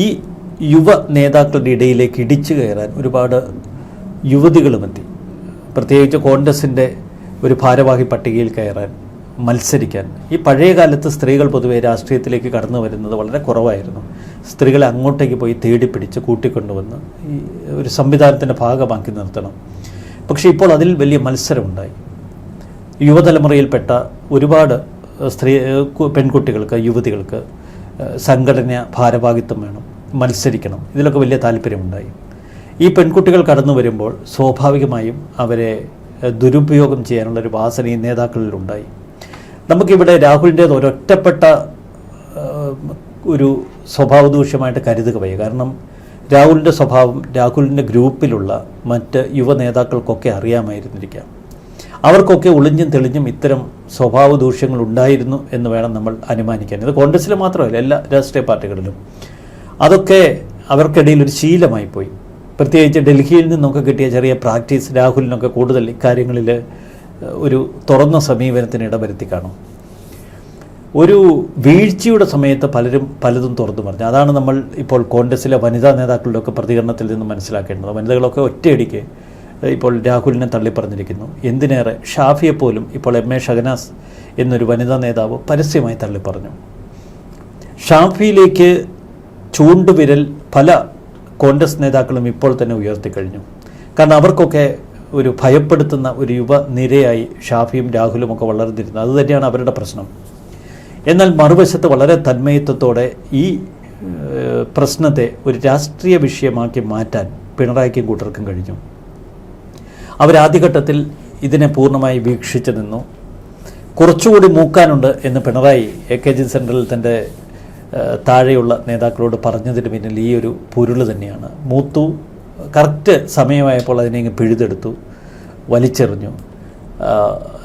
ഈ യുവ നേതാക്കളുടെ ഇടയിലേക്ക് ഇടിച്ചു കയറാൻ ഒരുപാട് യുവതികളുമെത്തി. പ്രത്യേകിച്ച് കോൺഗ്രസിൻ്റെ ഒരു ഭാരവാഹി പട്ടികയിൽ കയറാൻ, മത്സരിക്കാൻ. ഈ പഴയ കാലത്ത് സ്ത്രീകൾ പൊതുവെ രാഷ്ട്രീയത്തിലേക്ക് കടന്നു വരുന്നത് വളരെ കുറവായിരുന്നു. സ്ത്രീകളെ അങ്ങോട്ടേക്ക് പോയി തേടിപ്പിടിച്ച് കൂട്ടിക്കൊണ്ടുവന്ന് ഈ ഒരു സംവിധാനത്തിൻ്റെ ഭാഗമാക്കി നിർത്തണം. പക്ഷേ ഇപ്പോൾ അതിൽ വലിയ മത്സരമുണ്ടായി. യുവതലമുറയിൽപ്പെട്ട ഒരുപാട് പെൺകുട്ടികൾക്ക്, യുവതികൾക്ക് സംഘടന ഭാരവാഹിത്വം വേണം, മത്സരിക്കണം, ഇതിലൊക്കെ വലിയ താല്പര്യമുണ്ടായി. ഈ പെൺകുട്ടികൾ കടന്നു വരുമ്പോൾ സ്വാഭാവികമായും അവരെ ദുരുപയോഗം ചെയ്യാനുള്ളൊരു വാസന ഈ നേതാക്കളിലുണ്ടായി. നമുക്കിവിടെ രാഹുലിൻ്റേത് ഒരൊറ്റപ്പെട്ട ഒരു സ്വഭാവദൂഷ്യമായിട്ട് കരുതുക വയ്യ. കാരണം രാഹുലിൻ്റെ സ്വഭാവം രാഹുലിൻ്റെ ഗ്രൂപ്പിലുള്ള മറ്റ് യുവ നേതാക്കൾക്കൊക്കെ അറിയാമായിരുന്നിരിക്കാം. അവർക്കൊക്കെ ഒളിഞ്ഞും തെളിഞ്ഞും ഇത്തരം സ്വഭാവ ദൂഷ്യങ്ങൾ ഉണ്ടായിരുന്നു എന്ന് വേണം നമ്മൾ അനുമാനിക്കാൻ. ഇത് കോൺഗ്രസ്സിൽ മാത്രമല്ല, എല്ലാ രാഷ്ട്രീയ പാർട്ടികളിലും. അതൊക്കെ അവർക്കിടയിൽ ഒരു ശീലമായി പോയി. പ്രത്യേകിച്ച് ഡൽഹിയിൽ നിന്നൊക്കെ കിട്ടിയ ചെറിയ പ്രാക്ടീസ് രാഹുലിനൊക്കെ കൂടുതൽ ഇക്കാര്യങ്ങളിൽ ഒരു തുറന്ന സമീപനത്തിന് ഇടവരുത്തി കാണും. ഒരു വീഴ്ചയുടെ സമയത്ത് പലരും പലതും തുറന്നു പറഞ്ഞു. അതാണ് നമ്മൾ ഇപ്പോൾ കോൺഗ്രസിലെ വനിതാ നേതാക്കളുടെ ഒക്കെ പ്രതികരണത്തിൽ നിന്ന് മനസ്സിലാക്കേണ്ടത്. വനിതകളൊക്കെ ഒറ്റയടിക്ക് ഇപ്പോൾ രാഹുലിനെ തള്ളിപ്പറഞ്ഞിരിക്കുന്നു. എന്തിനേറെ ഷാഫിയെപ്പോലും ഇപ്പോൾ MA ഷഹനാസ് എന്നൊരു വനിതാ നേതാവ് പരസ്യമായി തള്ളിപ്പറഞ്ഞു. ഷാഫിയിലേക്ക് ചൂണ്ടുവിരൽ പല കോൺഗ്രസ് നേതാക്കളും ഇപ്പോൾ തന്നെ ഉയർത്തിക്കഴിഞ്ഞു. കാരണം അവർക്കൊക്കെ ഒരു ഭയപ്പെടുത്തുന്ന ഒരു യുവനിരയായി ഷാഫിയും രാഹുലും ഒക്കെ വളർന്നിരുന്നത്. അതുതന്നെയാണ് അവരുടെ പ്രശ്നം. എന്നാൽ മറുവശത്ത് വളരെ തന്മയത്വത്തോടെ ഈ പ്രശ്നത്തെ ഒരു രാഷ്ട്രീയ വിഷയമാക്കി മാറ്റാൻ പിണറായിക്കും കൂട്ടർക്കും കഴിഞ്ഞു. അവരാദ്യഘട്ടത്തിൽ ഇതിനെ പൂർണ്ണമായി വീക്ഷിച്ചു നിന്നു. കുറച്ചുകൂടി മൂക്കാനുണ്ട് എന്ന് പിണറായി AKG സെൻറ്ററിൽ തൻ്റെ താഴെയുള്ള നേതാക്കളോട് പറഞ്ഞതിന് പിന്നിൽ ഈ ഒരു പൊരുൾ തന്നെയാണ്. മൂത്തു, കറക്റ്റ് സമയമായപ്പോൾ അതിനെ പിഴുതെടുത്തു, വലിച്ചെറിഞ്ഞു.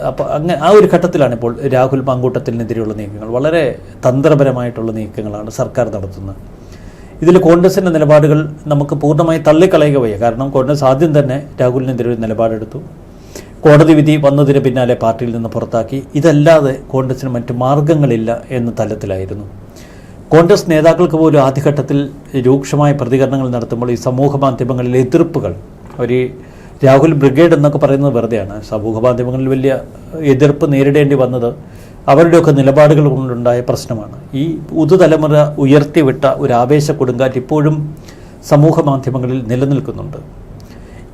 അപ്പോൾ അങ്ങനെ ആ ഒരു ഘട്ടത്തിലാണ് ഇപ്പോൾ രാഹുൽ മാങ്കൂട്ടത്തിനെതിരെയുള്ള നീക്കങ്ങൾ, വളരെ തന്ത്രപരമായിട്ടുള്ള നീക്കങ്ങളാണ് സർക്കാർ നടത്തുന്നത്. ഇതിൽ കോൺഗ്രസിൻ്റെ നിലപാടുകൾ നമുക്ക് പൂർണ്ണമായി തള്ളിക്കളയുക വയ്യ. കാരണം കോൺഗ്രസ് ആദ്യം തന്നെ രാഹുലിനെതിരെ ഒരു നിലപാടെടുത്തു. കോടതി വിധി വന്നതിന് പിന്നാലെ പാർട്ടിയിൽ നിന്ന് പുറത്താക്കി. ഇതല്ലാതെ കോൺഗ്രസിന് മറ്റു മാർഗങ്ങളില്ല എന്ന തലത്തിലായിരുന്നു. കോൺഗ്രസ് നേതാക്കൾക്ക് പോലും ആദ്യഘട്ടത്തിൽ രൂക്ഷമായ പ്രതികരണങ്ങൾ നടത്തുമ്പോൾ ഈ സമൂഹ മാധ്യമങ്ങളിലെ എതിർപ്പുകൾ, ഒരു രാഹുൽ ബ്രിഗേഡ് എന്നൊക്കെ പറയുന്നത് വെറുതെയാണ്. സമൂഹ മാധ്യമങ്ങളിൽ വലിയ എതിർപ്പ് നേരിടേണ്ടി വന്നത് അവരുടെയൊക്കെ നിലപാടുകൾ കൊണ്ടുണ്ടായ പ്രശ്നമാണ്. ഈ പുതുതലമുറ ഉയർത്തിവിട്ട ഒരു ആവേശ കൊടുങ്കാറ്റ് ഇപ്പോഴും സമൂഹ മാധ്യമങ്ങളിൽ നിലനിൽക്കുന്നുണ്ട്.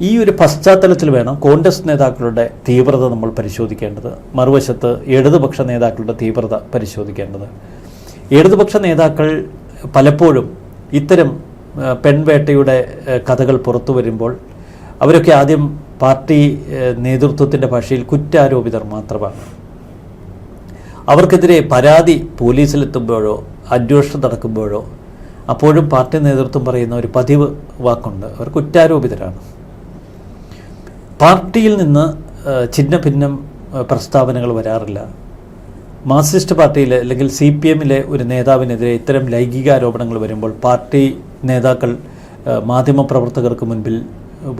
ഈ ഒരു പശ്ചാത്തലത്തിൽ വേണം കോൺഗ്രസ് നേതാക്കളുടെ തീവ്രത നമ്മൾ പരിശോധിക്കേണ്ടത്. മറുവശത്ത് ഇടതുപക്ഷ നേതാക്കളുടെ തീവ്രത പരിശോധിക്കേണ്ടത്. ഇടതുപക്ഷ നേതാക്കൾ പലപ്പോഴും ഇത്തരം പെൺവേട്ടയുടെ കഥകൾ പുറത്തു വരുമ്പോൾ അവരൊക്കെ ആദ്യം പാർട്ടി നേതൃത്വത്തിൻ്റെ ഭാഷയിൽ കുറ്റാരോപിതർ മാത്രമാണ്. അവർക്കെതിരെ പരാതി പോലീസിലെത്തുമ്പോഴോ അന്വേഷണം നടക്കുമ്പോഴോ അപ്പോഴും പാർട്ടി നേതൃത്വം പറയുന്ന ഒരു പതിവ് വാക്കുണ്ട്, അവർ കുറ്റാരോപിതരാണ്. പാർട്ടിയിൽ നിന്ന് ഛിന്ന ഭിന്നം പ്രസ്താവനകൾ വരാറില്ല. മാർക്സിസ്റ്റ് പാർട്ടിയിലെ അല്ലെങ്കിൽ CPM-ലെ ഒരു നേതാവിനെതിരെ ഇത്തരം ലൈംഗികാരോപണങ്ങൾ വരുമ്പോൾ പാർട്ടി നേതാക്കൾ മാധ്യമപ്രവർത്തകർക്ക് മുൻപിൽ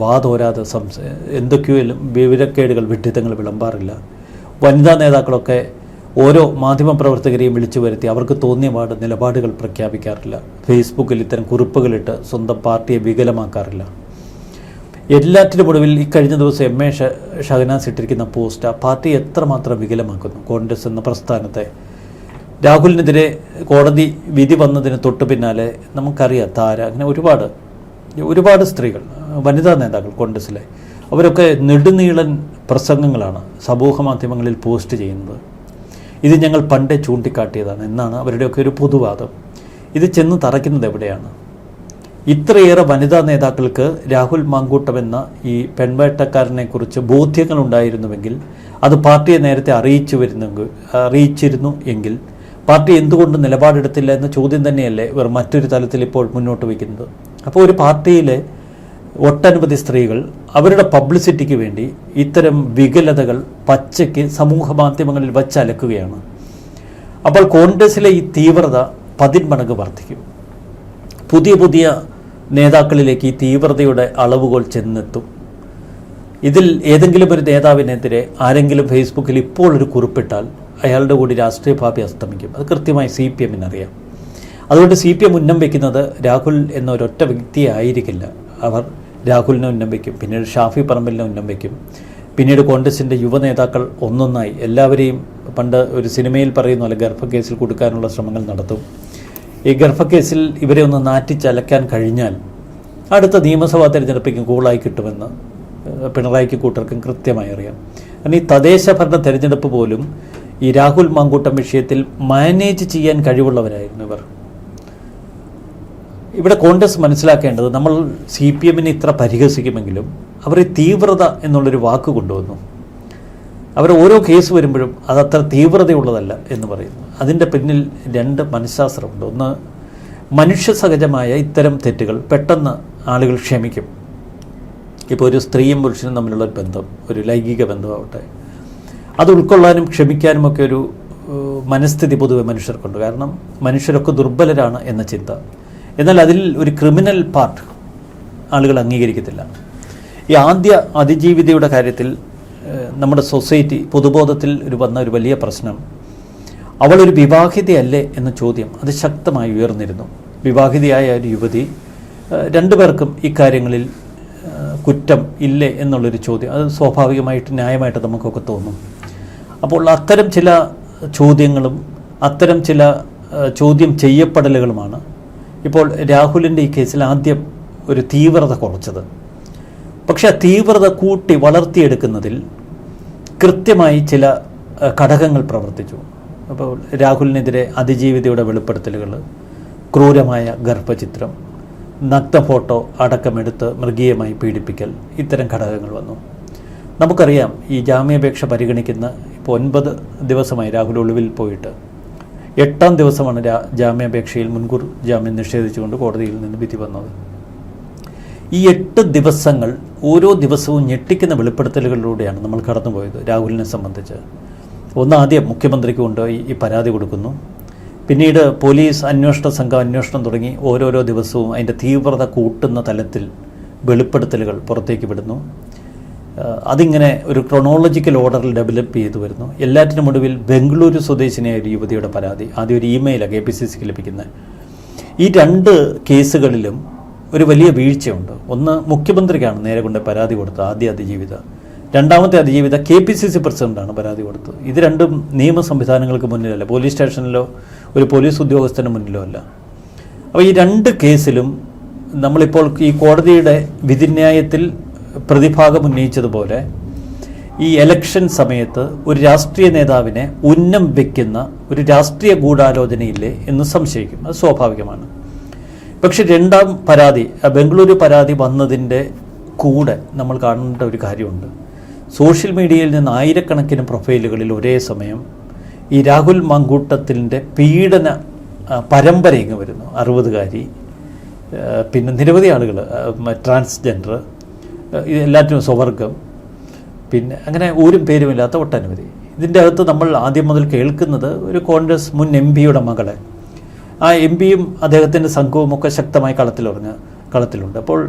വാതോരാതെ എന്തൊക്കെയോ വിവരക്കേടുകൾ, വിഡ്ഢിത്തങ്ങൾ വിളമ്പാറില്ല. വനിതാ നേതാക്കളൊക്കെ ഓരോ മാധ്യമപ്രവർത്തകരെയും വിളിച്ചു വരുത്തി അവർക്ക് തോന്നിയ നിലപാടുകൾ പ്രഖ്യാപിക്കാറില്ല. ഫേസ്ബുക്കിൽ ഇത്തരം കുറിപ്പുകളിട്ട് സ്വന്തം പാർട്ടിയെ വികലമാക്കാറില്ല. എല്ലാറ്റിനും ഒടുവിൽ ഇക്കഴിഞ്ഞ ദിവസം MA ഷഹനാസ് ഇട്ടിരിക്കുന്ന പോസ്റ്റ് ആ പാർട്ടി എത്രമാത്രം വികലമാക്കുന്നു. കോൺഗ്രസ് എന്ന പ്രസ്ഥാനത്തെ രാഹുലിനെതിരെ കോടതി വിധി വന്നതിന് തൊട്ടു പിന്നാലെ നമുക്കറിയാം താര, അങ്ങനെ ഒരുപാട് സ്ത്രീകൾ, വനിതാ നേതാക്കൾ കോൺഗ്രസ്സിലെ, അവരൊക്കെ നെടുനീളൻ പ്രസംഗങ്ങളാണ് സമൂഹ മാധ്യമങ്ങളിൽ പോസ്റ്റ് ചെയ്യുന്നത്. ഇത് ഞങ്ങൾ പണ്ടേ ചൂണ്ടിക്കാട്ടിയതാണ് എന്നാണ് അവരുടെയൊക്കെ ഒരു പൊതുവാദം. ഇത് ചെന്ന് തറയ്ക്കുന്നത് എവിടെയാണ്? ഇത്രയേറെ വനിതാ നേതാക്കൾക്ക് രാഹുൽ മാങ്കൂട്ടം എന്ന ഈ പെൺവേട്ടക്കാരനെക്കുറിച്ച് ബോധ്യങ്ങളുണ്ടായിരുന്നുവെങ്കിൽ, അത് പാർട്ടിയെ നേരത്തെ അറിയിച്ചിരുന്നു എങ്കിൽ പാർട്ടി എന്തുകൊണ്ട് നിലപാടെടുത്തില്ല എന്ന ചോദ്യം തന്നെയല്ലേ ഇവർ മറ്റൊരു തലത്തിൽ ഇപ്പോൾ മുന്നോട്ട് വയ്ക്കുന്നത്. അപ്പോൾ ഒരു പാർട്ടിയിലെ ഒട്ടനവധി സ്ത്രീകൾ അവരുടെ പബ്ലിസിറ്റിക്ക് വേണ്ടി ഇത്തരം വികലതകൾ പച്ചയ്ക്ക് സമൂഹ മാധ്യമങ്ങളിൽ വച്ചലക്കുകയാണ്. അപ്പോൾ കോൺഗ്രസിലെ ഈ തീവ്രത 10 മടങ്ങ് വർദ്ധിക്കും. പുതിയ നേതാക്കളിലേക്ക് ഈ തീവ്രതയുടെ അളവുകൾ ചെന്നെത്തും. ഇതിൽ ഏതെങ്കിലും ഒരു നേതാവിനെതിരെ ആരെങ്കിലും ഫേസ്ബുക്കിൽ ഇപ്പോൾ ഒരു കുറിപ്പിട്ടാൽ അയാളുടെ കൂടി രാഷ്ട്രീയ ഭാവി അസ്തമിക്കും. അത് കൃത്യമായി CPM-ന് അറിയാം. അതുകൊണ്ട് CPM ഉന്നം വയ്ക്കുന്നത് രാഹുൽ എന്ന ഒരൊറ്റ വ്യക്തിയെ ആയിരിക്കില്ല. അവർ രാഹുലിനെ ഉന്നം വയ്ക്കും, പിന്നീട് ഷാഫി പറമ്പലിനെ ഉന്നം വയ്ക്കും, പിന്നീട് കോൺഗ്രസിൻ്റെ യുവനേതാക്കൾ ഒന്നൊന്നായി എല്ലാവരെയും പണ്ട് ഒരു സിനിമയിൽ പറയുന്ന പോലെ ഗർഭക്കേസിൽ കൊടുക്കാനുള്ള ശ്രമങ്ങൾ നടത്തും. ഈ ഗർഭക്കേസിൽ ഇവരെ ഒന്ന് നാറ്റിച്ചലക്കാൻ കഴിഞ്ഞാൽ അടുത്ത നിയമസഭാ തെരഞ്ഞെടുപ്പിക്കും കൂളായി കിട്ടുമെന്ന് പിണറായിക്ക് കൂട്ടർക്കും കൃത്യമായി അറിയാം. കാരണം ഈ തദ്ദേശ ഭരണ തെരഞ്ഞെടുപ്പ് പോലും ഈ രാഹുൽ മാങ്കൂട്ടം വിഷയത്തിൽ മാനേജ് ചെയ്യാൻ കഴിവുള്ളവരായിരുന്നു ഇവർ. ഇവിടെ കോൺഗ്രസ് മനസ്സിലാക്കേണ്ടത്, നമ്മൾ CPM-നെ ഇത്ര പരിഹസിക്കുമെങ്കിലും അവർ ഈ തീവ്രത എന്നുള്ളൊരു വാക്ക് കൊണ്ടുവന്നു. അവർ ഓരോ കേസ് വരുമ്പോഴും അതത്ര തീവ്രതയുള്ളതല്ല എന്ന് പറയുന്നു. അതിൻ്റെ പിന്നിൽ 2 മനഃശാസ്ത്രമുണ്ട്. ഒന്ന്, മനുഷ്യ സഹജമായ ഇത്തരം തെറ്റുകൾ പെട്ടെന്ന് ആളുകൾ ക്ഷമിക്കും. ഇപ്പോൾ ഒരു സ്ത്രീയും പുരുഷനും തമ്മിലുള്ള ഒരു ബന്ധം, ഒരു ലൈംഗിക ബന്ധമാവട്ടെ, അത് ഉൾക്കൊള്ളാനും ക്ഷമിക്കാനും ഒക്കെ ഒരു മനസ്ഥിതി പൊതുവെ മനുഷ്യർക്കുണ്ട്. കാരണം മനുഷ്യരൊക്കെ ദുർബലരാണ് എന്ന ചിന്ത. എന്നാൽ അതിൽ ഒരു ക്രിമിനൽ പാർട്ട് ആളുകൾ അംഗീകരിക്കത്തില്ല. ഈ ആദ്യ അതിജീവിതയുടെ കാര്യത്തിൽ നമ്മുടെ സൊസൈറ്റി പൊതുബോധത്തിൽ വന്ന ഒരു വലിയ പ്രശ്നം, അവളൊരു വിവാഹിതയല്ലേ എന്ന ചോദ്യം അത് ശക്തമായി ഉയർന്നിരുന്നു. വിവാഹിതയായ ഒരു യുവതി, രണ്ടുപേർക്കും ഇക്കാര്യങ്ങളിൽ കുറ്റം ഇല്ലേ എന്നുള്ളൊരു ചോദ്യം അത് സ്വാഭാവികമായിട്ട് ന്യായമായിട്ട് നമുക്കൊക്കെ തോന്നും. അപ്പോൾ അത്തരം ചില ചോദ്യങ്ങളും അത്തരം ചില ചോദ്യം ചെയ്യപ്പെടലുകളുമാണ് ഇപ്പോൾ രാഹുലിൻ്റെ ഈ കേസിൽ ആദ്യം ഒരു തീവ്രത കുറച്ചത്. പക്ഷെ ആ തീവ്രത കൂട്ടി വളർത്തിയെടുക്കുന്നതിൽ കൃത്യമായി ചില ഘടകങ്ങൾ പ്രവർത്തിച്ചു. അപ്പോൾ രാഹുലിനെതിരെ അതിജീവിതയുടെ വെളിപ്പെടുത്തലുകൾ, ക്രൂരമായ ഗർഭചിത്രം, നഗ്ന ഫോട്ടോ അടക്കമെടുത്ത് മൃഗീയമായി പീഡിപ്പിക്കൽ, ഇത്തരം ഘടകങ്ങൾ വന്നു. നമുക്കറിയാം ഈ ജാമ്യാപേക്ഷ പരിഗണിക്കുന്ന ഇപ്പോൾ 9 ദിവസമായി രാഹുൽ ഒളിവിൽ പോയിട്ട് 8ാം ദിവസമാണ് ജാമ്യാപേക്ഷയിൽ മുൻകൂർ ജാമ്യം നിഷേധിച്ചുകൊണ്ട് കോടതിയിൽ നിന്ന് വിധി വന്നത്. ഈ 8 ദിവസങ്ങൾ ഓരോ ദിവസവും ഞെട്ടിക്കുന്ന വെളിപ്പെടുത്തലുകളിലൂടെയാണ് നമ്മൾ കടന്നുപോയത് രാഹുലിനെ സംബന്ധിച്ച്. ആദ്യം മുഖ്യമന്ത്രിക്ക് കൊണ്ടുപോയി ഈ പരാതി കൊടുക്കുന്നു. പിന്നീട് പോലീസ് അന്വേഷണ സംഘം അന്വേഷണം തുടങ്ങി ഓരോരോ ദിവസവും അതിൻ്റെ തീവ്രത കൂട്ടുന്ന തലത്തിൽ വെളിപ്പെടുത്തലുകൾ പുറത്തേക്ക് വിടുന്നു. അതിങ്ങനെ ഒരു ക്രൊണോളജിക്കൽ ഓർഡറിൽ ഡെവലപ്പ് ചെയ്തു വരുന്നു. എല്ലാറ്റിനും ഒടുവിൽ ബംഗളൂരു സ്വദേശിനിയായ ഒരു യുവതിയുടെ പരാതി, ആദ്യം ഒരു ഇമെയിലാണ് KPCCക്ക് ലഭിക്കുന്നത്. ഈ 2 കേസുകളിലും ഒരു വലിയ വീഴ്ചയുണ്ട്. ഒന്ന്, മുഖ്യമന്ത്രിക്കാണ് നേരെ കൊണ്ട് പരാതി കൊടുത്തത് ആദ്യ അതിജീവിത. രണ്ടാമത്തെ അതിജീവിത KPCC പ്രസിഡന്റാണ് പരാതി കൊടുത്തത്. ഇത് രണ്ടും നിയമ സംവിധാനങ്ങൾക്ക് മുന്നിലല്ല, പോലീസ് സ്റ്റേഷനിലോ ഒരു പോലീസ് ഉദ്യോഗസ്ഥന് മുന്നിലോ അല്ല. അപ്പോൾ ഈ 2 കേസിലും നമ്മളിപ്പോൾ ഈ കോടതിയുടെ വിധിന്യായത്തിൽ പ്രതിഭാഗം ഉന്നയിച്ചതുപോലെ ഈ ഇലക്ഷൻ സമയത്ത് ഒരു രാഷ്ട്രീയ നേതാവിനെ ഉന്നം വയ്ക്കുന്ന ഒരു രാഷ്ട്രീയ ഗൂഢാലോചനയില്ലേ എന്ന് സംശയിക്കും. അത് സ്വാഭാവികമാണ്. പക്ഷെ 2ാം പരാതി, ബംഗളൂരു പരാതി വന്നതിൻ്റെ കൂടെ നമ്മൾ കാണേണ്ട ഒരു കാര്യമുണ്ട്. സോഷ്യൽ മീഡിയയിൽ നിന്ന് ആയിരക്കണക്കിന് പ്രൊഫൈലുകളിൽ ഒരേ സമയം ഈ രാഹുൽ മാങ്കൂട്ടത്തിൻ്റെ പീഡന പരമ്പര ഇങ്ങ് വരുന്നു. 60കാരി, പിന്നെ നിരവധി ആളുകൾ, ട്രാൻസ്ജെൻഡർ, എല്ലാറ്റിനും സ്വവർഗം, പിന്നെ അങ്ങനെ ഊരും പേരുമില്ലാത്ത ഒട്ടനവധി. ഇതിൻ്റെ അകത്ത് നമ്മൾ ആദ്യം മുതൽ കേൾക്കുന്നത് ഒരു കോൺഗ്രസ് മുൻ MP-യുടെ മകളെ, ആ MP-യും അദ്ദേഹത്തിൻ്റെ സംഘവും ഒക്കെ ശക്തമായി കളത്തിലുണ്ട്. അപ്പോൾ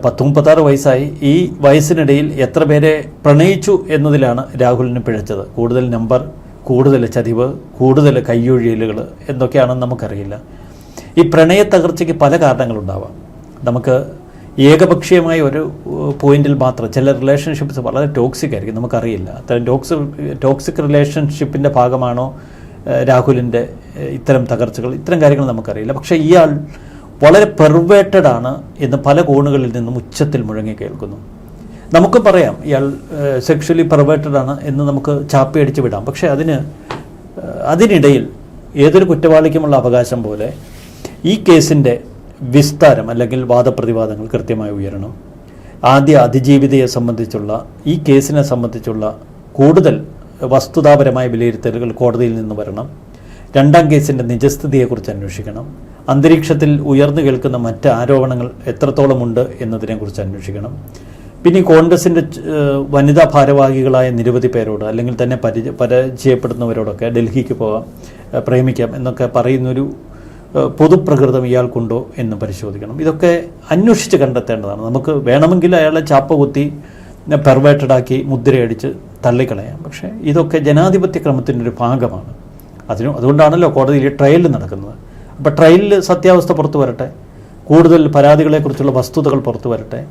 36 വയസ്സായി. ഈ വയസ്സിനിടയിൽ എത്ര പേരെ പ്രണയിച്ചു എന്നതിലാണ് രാഹുലിന് പിഴച്ചത്. കൂടുതൽ നമ്പർ, കൂടുതൽ ചതിവ്, കൂടുതൽ കയ്യൊഴിയലുകൾ എന്തൊക്കെയാണെന്ന് നമുക്കറിയില്ല. ഈ പ്രണയ തകർച്ചയ്ക്ക് പല കാരണങ്ങളുണ്ടാവാം. നമുക്ക് ഏകപക്ഷീയമായ ഒരു പോയിന്റിൽ മാത്രം ചില റിലേഷൻഷിപ്പ്സ് വളരെ ടോക്സിക് ആയിരിക്കും, നമുക്കറിയില്ല. അത്തരം ടോക്സിക് റിലേഷൻഷിപ്പിൻ്റെ ഭാഗമാണോ രാഹുലിൻ്റെ ഇത്തരം തകർച്ചകൾ, ഇത്തരം കാര്യങ്ങൾ നമുക്കറിയില്ല. പക്ഷേ ഇയാൾ വളരെ പെർവേറ്റഡ് ആണ് എന്ന് പല കോണുകളിൽ നിന്നും ഉച്ചത്തിൽ മുഴങ്ങി കേൾക്കുന്നു. നമുക്ക് പറയാം ഇയാൾ സെക്ഷലി പെർവേറ്റഡ് ആണ് എന്ന് നമുക്ക് ചാപ്പിയടിച്ച് വിടാം. പക്ഷേ അതിനിടയിൽ ഏതൊരു കുറ്റവാളിക്കുമുള്ള അവകാശം പോലെ ഈ കേസിൻ്റെ വിസ്താരം അല്ലെങ്കിൽ വാദപ്രതിവാദങ്ങൾ കൃത്യമായി ഉയരണം. ആദ്യ അതിജീവിതയെ സംബന്ധിച്ചുള്ള ഈ കേസിനെ സംബന്ധിച്ചുള്ള കൂടുതൽ വസ്തുതാപരമായ വിലയിരുത്തലുകൾ കോടതിയിൽ നിന്ന് വരണം. 2ാം കേസിൻ്റെ നിജസ്ഥിതിയെക്കുറിച്ച് അന്വേഷിക്കണം. അന്തരീക്ഷത്തിൽ ഉയർന്നു കേൾക്കുന്ന മറ്റ് ആരോപണങ്ങൾ എത്രത്തോളമുണ്ട് എന്നതിനെക്കുറിച്ച് അന്വേഷിക്കണം. പിന്നെ ഈ കോൺഗ്രസിൻ്റെ വനിതാ ഭാരവാഹികളായ നിരവധി പേരോട് അല്ലെങ്കിൽ തന്നെ പരിചയപ്പെടുന്നവരോടൊക്കെ ഡൽഹിക്ക് പോകാം, പ്രേമിക്കാം എന്നൊക്കെ പറയുന്നൊരു പൊതുപ്രകൃതം ഇയാൾക്കുണ്ടോ എന്ന് പരിശോധിക്കണം. ഇതൊക്കെ അന്വേഷിച്ച് കണ്ടെത്തേണ്ടതാണ്. നമുക്ക് വേണമെങ്കിൽ അയാളെ ചാപ്പ കുത്തി പെർവേറ്റഡാക്കി മുദ്രയടിച്ച് തള്ളിക്കളയാം. പക്ഷേ ഇതൊക്കെ ജനാധിപത്യ ക്രമത്തിൻ്റെ ഒരു ഭാഗമാണ്. അതുകൊണ്ടാണല്ലോ കോടതിയിൽ ട്രയൽ നടക്കുന്നത്. അപ്പോൾ ട്രയലിൽ സത്യാവസ്ഥ പുറത്തു വരട്ടെ, കൂടുതൽ പരാതികളെക്കുറിച്ചുള്ള വസ്തുതകൾ പുറത്തു വരട്ടെ.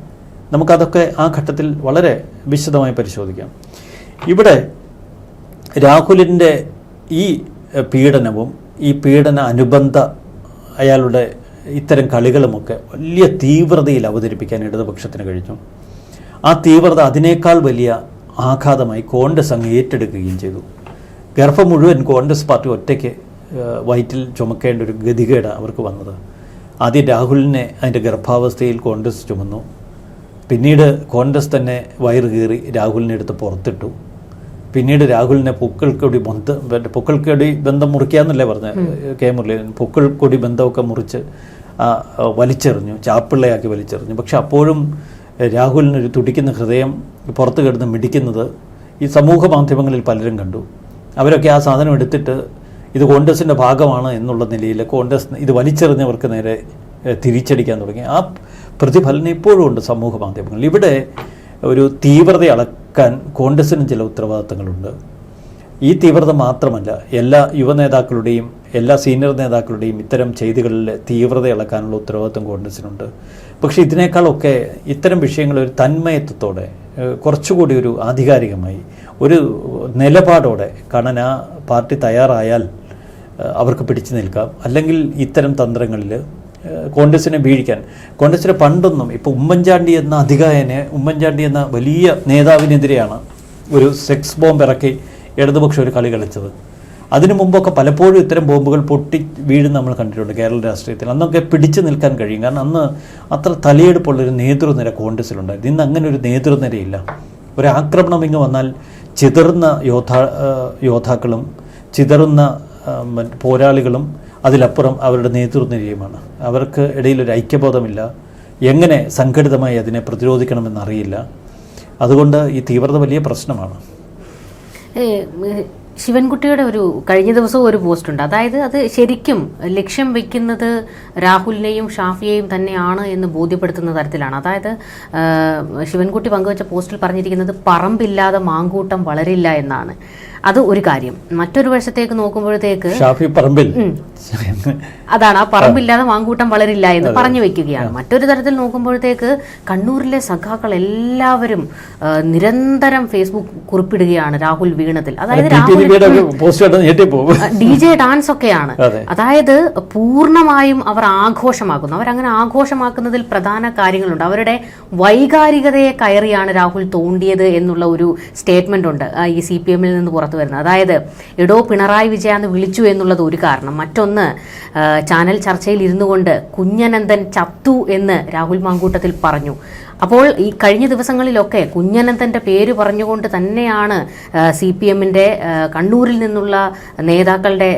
നമുക്കതൊക്കെ ആ ഘട്ടത്തിൽ വളരെ വിശദമായി പരിശോധിക്കാം. ഇവിടെ രാഹുലിൻ്റെ ഈ പീഡനവും ഈ പീഡന അനുബന്ധ അയാളുടെ ഇത്തരം കളികളുമൊക്കെ വലിയ തീവ്രതയിൽ അവതരിപ്പിക്കാൻ ഇടതുപക്ഷത്തിന് കഴിഞ്ഞു. ആ തീവ്രത അതിനേക്കാൾ വലിയ ആഘാതമായി കോൺഗ്രസ് അങ്ങ് ഏറ്റെടുക്കുകയും ചെയ്തു. ഗർഭം മുഴുവൻ കോൺഗ്രസ് പാർട്ടി ഒറ്റയ്ക്ക് വയറ്റിൽ ചുമക്കേണ്ട ഒരു ഗതികേടാണ് അവർക്ക് വന്നത്. ആദ്യം രാഹുലിനെ അതിൻ്റെ ഗർഭാവസ്ഥയിൽ കോൺഗ്രസ് ചുമന്നു. പിന്നീട് കോൺഗ്രസ് തന്നെ വയറ് കീറി രാഹുലിനെ എടുത്ത് പുറത്തിട്ടു. പിന്നീട് രാഹുലിനെ പൊക്കിൾക്കൊടി ബന്ധം മുറിക്കാന്നല്ലേ പറഞ്ഞ കെ മുരളീധരൻ, പൊക്കിൾക്കൊടി ബന്ധമൊക്കെ മുറിച്ച് വലിച്ചെറിഞ്ഞു, ചാപ്പിള്ളയാക്കി വലിച്ചെറിഞ്ഞു. പക്ഷെ അപ്പോഴും രാഹുലിനൊരു തുടിക്കുന്ന ഹൃദയം പുറത്ത് കിടന്ന് മിടിക്കുന്നത് ഈ സമൂഹ മാധ്യമങ്ങളിൽ പലരും കണ്ടു. അവരൊക്കെ ആ സാധനം എടുത്തിട്ട് ഇത് കോൺഗ്രസിൻ്റെ ഭാഗമാണ് എന്നുള്ള നിലയിൽ കോൺഗ്രസ് ഇത് വലിച്ചെറിഞ്ഞവർക്ക് നേരെ തിരിച്ചടിക്കാൻ തുടങ്ങി. ആ പ്രതിഫലനം ഇപ്പോഴും ഉണ്ട് സമൂഹ മാധ്യമങ്ങളിൽ. ഇവിടെ ഒരു തീവ്രത അളക്കാൻ കോൺഗ്രസിനും ചില ഉത്തരവാദിത്തങ്ങളുണ്ട്. ഈ തീവ്രത മാത്രമല്ല, എല്ലാ യുവനേതാക്കളുടെയും എല്ലാ സീനിയർ നേതാക്കളുടെയും ഇത്തരം ചെയ്തികളിൽ തീവ്രത ഇളക്കാനുള്ള ഉത്തരവാദിത്വം കോൺഗ്രസിനുണ്ട്. പക്ഷേ ഇതിനേക്കാളൊക്കെ ഇത്തരം വിഷയങ്ങൾ ഒരു തന്മയത്വത്തോടെ കുറച്ചുകൂടി ഒരു ആധികാരികമായി ഒരു നിലപാടോടെ കാണാൻ ആ പാർട്ടി തയ്യാറായാൽ അവർക്ക് പിടിച്ചു നിൽക്കാം. അല്ലെങ്കിൽ ഇത്തരം തന്ത്രങ്ങളിൽ കോൺഗ്രസിനെ വീഴിക്കാൻ, കോൺഗ്രസിന് പണ്ടൊന്നും ഇപ്പോൾ ഉമ്മൻചാണ്ടി എന്ന അധികായനെ, ഉമ്മൻചാണ്ടി എന്ന വലിയ നേതാവിനെതിരെയാണ് ഒരു സെക്സ് ബോംബ് ഇറക്കി ഇടതുപക്ഷം ഒരു കളി കളിച്ചത്. അതിനു മുമ്പൊക്കെ പലപ്പോഴും ഇത്തരം ബോംബുകൾ പൊട്ടി വീഴും നമ്മൾ കണ്ടിട്ടുണ്ട് കേരള രാഷ്ട്രീയത്തിൽ. അന്നൊക്കെ പിടിച്ചു നിൽക്കാൻ കഴിയും, കാരണം അന്ന് അത്ര തലയെടുപ്പുള്ളൊരു നേതൃനിര കോൺഗ്രസിലുണ്ടായിരുന്നു. ഇന്ന് അങ്ങനെ ഒരു നേതൃനിരയില്ല. ഒരു ആക്രമണം ഇങ്ങ് വന്നാൽ ചിതറുന്ന യോദ്ധാക്കളും ചിതറുന്ന പോരാളികളും അതിലപ്പുറം അവരുടെ നേതൃനിരയുമാണ്. അവർക്ക് ഇടയിൽ ഒരു ഐക്യബോധമില്ല. എങ്ങനെ സംഘടിതമായി അതിനെ പ്രതിരോധിക്കണമെന്നറിയില്ല. അതുകൊണ്ട് ഈ തീവ്രത വലിയ പ്രശ്നമാണ്. ശിവൻകുട്ടിയുടെ ഒരു കഴിഞ്ഞ ദിവസവും ഒരു പോസ്റ്റ് ഉണ്ട്. അതായത് അത് ശരിക്കും ലക്ഷ്യം വെക്കുന്നത് രാഹുലിനെയും ഷാഫിയെയും തന്നെയാണ് എന്ന് ബോധ്യപ്പെടുത്തുന്ന തരത്തിലാണ്. അതായത് ശിവൻകുട്ടി പങ്കുവച്ച പോസ്റ്റിൽ പറഞ്ഞിരിക്കുന്നത് പറമ്പില്ലാതെ മാങ്കൂട്ടം വളരില്ല എന്നാണ്. അത് ഒരു കാര്യം. മറ്റൊരു വശത്തേക്ക് നോക്കുമ്പോഴത്തേക്ക് ഷാഫി പറമ്പിൽ അതാണ്, ആ പറമ്പില്ലാതെ മാങ്കൂട്ടം വളരില്ല എന്ന് പറഞ്ഞു വെക്കുകയാണ്. മറ്റൊരു തരത്തിൽ നോക്കുമ്പോഴത്തേക്ക് കണ്ണൂരിലെ സഖാക്കൾ എല്ലാവരും നിരന്തരം ഫേസ്ബുക്ക് കുറിപ്പിടുകയാണ് രാഹുൽ വീണത്തിൽ. അതായത് DJ ഡാൻസ് ഒക്കെയാണ്. അതായത് പൂർണ്ണമായും അവർ ആഘോഷമാക്കുന്നു. അവരങ്ങനെ ആഘോഷമാക്കുന്നതിൽ പ്രധാന കാര്യങ്ങളുണ്ട്. അവരുടെ വൈകാരികതയെ കയറിയാണ് രാഹുൽ തോണ്ടിയത് എന്നുള്ള ഒരു സ്റ്റേറ്റ്മെന്റ് ഉണ്ട് ഈ CPM നിന്ന് പുറത്തു വരുന്നത്. അതായത് എടോ പിണറായി വിജയാന്ന് വിളിച്ചു എന്നുള്ളത് ഒരു കാരണം. മറ്റൊന്ന്, ചാനൽ ചർച്ചയിൽ ഇരുന്നു കൊണ്ട് കുഞ്ഞനന്ദൻ ചത്തു എന്ന് രാഹുൽ മാങ്കൂട്ടത്തിൽ പറഞ്ഞു. അപ്പോൾ ഈ കഴിഞ്ഞ ദിവസങ്ങളിലൊക്കെ കുഞ്ഞനന്ദന്റെ പേര് പറഞ്ഞുകൊണ്ട് തന്നെയാണ് CPM-ന്റെ കണ്ണൂരിൽ നിന്നുള്ള നേതാക്കളുടെ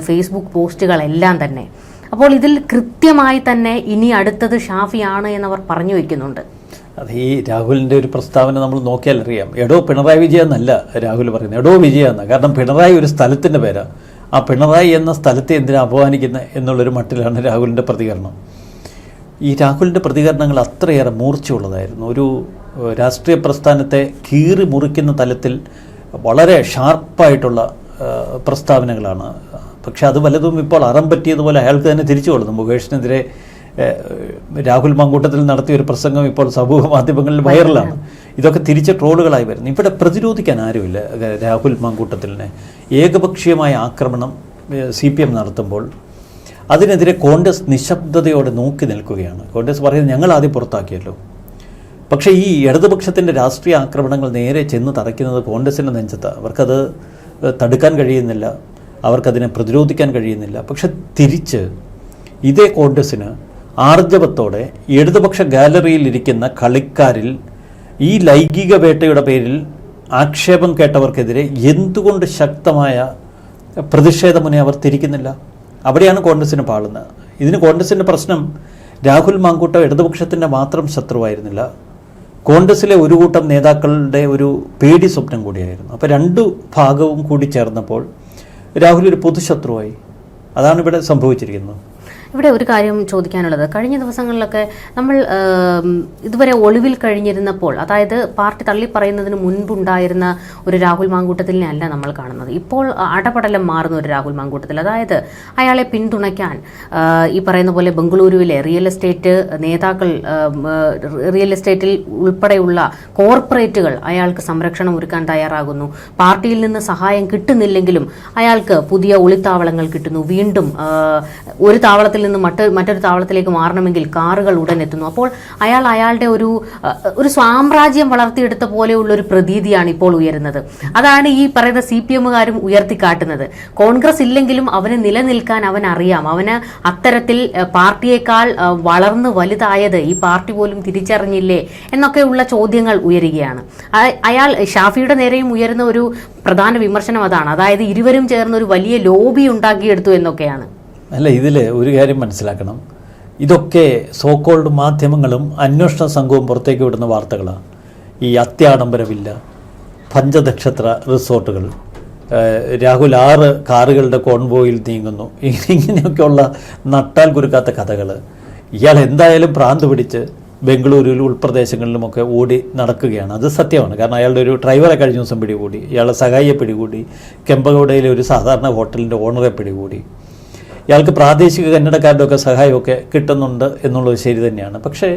ഫേസ്ബുക്ക് പോസ്റ്റുകളെല്ലാം തന്നെ. അപ്പോൾ ഇതിൽ കൃത്യമായി തന്നെ ഇനി അടുത്തത് ഷാഫിയാണ് എന്നവർ പറഞ്ഞു വയ്ക്കുന്നുണ്ട്. അത് ഈ രാഹുലിൻ്റെ ഒരു പ്രസ്താവന നമ്മൾ നോക്കിയാൽ അറിയാം. എടോ പിണറായി വിജയ എന്നല്ല രാഹുൽ പറയുന്നത്, എടോ വിജയ എന്ന. കാരണം പിണറായി ഒരു സ്ഥലത്തിൻ്റെ പേരാണ്. ആ പിണറായി എന്ന സ്ഥലത്തെ എന്തിനാ അപമാനിക്കുന്നത് എന്നുള്ളൊരു മട്ടിലാണ് രാഹുലിൻ്റെ പ്രതികരണം. ഈ രാഹുലിൻ്റെ പ്രതികരണങ്ങൾ അത്രയേറെ മൂർച്ചയുള്ളതായിരുന്നു. ഒരു രാഷ്ട്രീയ പ്രസ്ഥാനത്തെ കീറി മുറിക്കുന്ന തലത്തിൽ വളരെ ഷാർപ്പായിട്ടുള്ള പ്രസ്താവനകളാണ്. പക്ഷെ അത് വല്ലതും ഇപ്പോൾ അറം പറ്റിയതുപോലെ അയാൾക്ക് തന്നെ തിരിച്ചു കൊള്ളുന്നു. മുകേഷിനെതിരെ രാഹുൽ മാങ്കൂട്ടത്തിൽ നടത്തിയ ഒരു പ്രസംഗം ഇപ്പോൾ സമൂഹ മാധ്യമങ്ങളിൽ വൈറലാണ്. ഇതൊക്കെ തിരിച്ച് ട്രോളുകളായി വരുന്നു. ഇവിടെ പ്രതിരോധിക്കാൻ ആരുമില്ല രാഹുൽ മാങ്കൂട്ടത്തിലിനെ. ഏകപക്ഷീയമായ ആക്രമണം CPM നടത്തുമ്പോൾ അതിനെതിരെ കോൺഗ്രസ് നിശബ്ദതയോടെ നോക്കി നിൽക്കുകയാണ്. കോൺഗ്രസ് പറയുന്നത് ഞങ്ങൾ ആദ്യം പുറത്താക്കിയല്ലോ. പക്ഷേ ഈ ഇടതുപക്ഷത്തിൻ്റെ രാഷ്ട്രീയ ആക്രമണങ്ങൾ നേരെ ചെന്ന് തറയ്ക്കുന്നത് കോൺഗ്രസിൻ്റെ നെഞ്ചത്ത്. അവർക്കത് തടുക്കാൻ കഴിയുന്നില്ല, അവർക്കതിനെ പ്രതിരോധിക്കാൻ കഴിയുന്നില്ല. പക്ഷെ തിരിച്ച് ഇതേ കോൺഗ്രസിന് ആർജവത്തോടെ ഇടതുപക്ഷ ഗാലറിയിൽ ഇരിക്കുന്ന കളിക്കാരിൽ ഈ ലൈംഗിക വേട്ടയുടെ പേരിൽ ആക്ഷേപം കേട്ടവർക്കെതിരെ എന്തുകൊണ്ട് ശക്തമായ പ്രതിഷേധമുനെ അവർ തിരിക്കുന്നില്ല? അവിടെയാണ് കോൺഗ്രസിന് പാളുന്നത്. ഇതിന് കോൺഗ്രസിൻ്റെ പ്രശ്നം രാഹുൽ മാങ്കൂട്ടം ഇടതുപക്ഷത്തിൻ്റെ മാത്രം ശത്രുവായിരുന്നില്ല, കോൺഗ്രസിലെ ഒരു കൂട്ടം നേതാക്കളുടെ ഒരു പേടി സ്വപ്നം കൂടിയായിരുന്നു. അപ്പോൾ രണ്ടു ഭാഗവും കൂടി ചേർന്നപ്പോൾ രാഹുൽ ഒരു പൊതുശത്രുവായി. അതാണ് ഇവിടെ സംഭവിച്ചിരിക്കുന്നത്. ഇവിടെ ഒരു കാര്യം ചോദിക്കാനുള്ളത്, കഴിഞ്ഞ ദിവസങ്ങളിലൊക്കെ നമ്മൾ ഇതുവരെ ഒളിവിൽ കഴിഞ്ഞിരുന്നപ്പോൾ, അതായത് പാർട്ടി തള്ളിപ്പറയുന്നതിന് മുൻപുണ്ടായിരുന്ന ഒരു രാഹുൽ മാങ്കൂട്ടത്തിലിനെ അല്ല നമ്മൾ കാണുന്നത്. ഇപ്പോൾ അടപടലം മാറുന്ന ഒരു രാഹുൽ മാങ്കൂട്ടത്തിൽ. അതായത് അയാളെ പിന്തുണയ്ക്കാൻ ഈ പറയുന്ന പോലെ ബംഗളൂരുവിലെ റിയൽ എസ്റ്റേറ്റ് നേതാക്കൾ, റിയൽ എസ്റ്റേറ്റിൽ ഉൾപ്പെടെയുള്ള കോർപ്പറേറ്റുകൾ അയാൾക്ക് സംരക്ഷണം ഒരുക്കാൻ തയ്യാറാകുന്നു. പാർട്ടിയിൽ നിന്ന് സഹായം കിട്ടുന്നില്ലെങ്കിലും അയാൾക്ക് പുതിയ ഒളിത്താവളങ്ങൾ കിട്ടുന്നു. വീണ്ടും ഒരു താവളത്തിൽ നിന്ന് മറ്റൊരു താവളത്തിലേക്ക് മാറണമെങ്കിൽ കാറുകൾ ഉടൻ എത്തുന്നു. അപ്പോൾ അയാളുടെ ഒരു സാമ്രാജ്യം വളർത്തിയെടുത്ത പോലെയുള്ള ഒരു പ്രതീതിയാണ് ഇപ്പോൾ ഉയരുന്നത്. അതാണ് ഈ പറയുന്ന CPM-കാരും ഉയർത്തിക്കാട്ടുന്നത്. കോൺഗ്രസ് ഇല്ലെങ്കിലും അവന് നിലനിൽക്കാൻ അവൻ അറിയാം. അവന് അത്തരത്തിൽ പാർട്ടിയേക്കാൾ വളർന്ന് വലുതായത് ഈ പാർട്ടി പോലും തിരിച്ചറിഞ്ഞില്ലേ എന്നൊക്കെയുള്ള ചോദ്യങ്ങൾ ഉയരുകയാണ്. അയാൾ ഷാഫിയുടെ നേരെയും ഉയരുന്ന ഒരു പ്രധാന വിമർശനം അതാണ്. അതായത് ഇരുവരും ചേർന്ന് ഒരു വലിയ ലോബി ഉണ്ടാക്കിയെടുത്തു എന്നൊക്കെയാണ്. അല്ല, ഇതിൽ ഒരു കാര്യം മനസ്സിലാക്കണം. ഇതൊക്കെ സോക്കോൾഡ് മാധ്യമങ്ങളും അന്വേഷണ സംഘവും പുറത്തേക്ക് വിടുന്ന വാർത്തകളാണ്. ഈ അത്യാഡംബര വില്ല, പഞ്ചനക്ഷത്ര റിസോർട്ടുകൾ, രാഹുൽ 6 കാറുകളുടെ കോൺവോയിൽ നീങ്ങുന്നു, ഇങ്ങനെയൊക്കെയുള്ള നട്ടാൽ കുരുക്കാത്ത കഥകൾ. ഇയാൾ എന്തായാലും ഭ്രാന്ത് പിടിച്ച് ബംഗളൂരുവിലും ഉൾപ്രദേശങ്ങളിലുമൊക്കെ ഓടി നടക്കുകയാണ്. അത് സത്യമാണ്. കാരണം അയാളുടെ ഒരു ഡ്രൈവറെ കഴിഞ്ഞ ദിവസം പിടികൂടി, ഇയാളുടെ സഹായിയെ പിടികൂടി, കെമ്പഗൌഡയിലെ ഒരു സാധാരണ ഹോട്ടലിൻ്റെ ഓണറെ പിടികൂടി. ഇയാൾക്ക് പ്രാദേശിക കന്നഡക്കാരുടെ ഒക്കെ സഹായമൊക്കെ കിട്ടുന്നുണ്ട് എന്നുള്ളത് ശരി തന്നെയാണ്. പക്ഷേ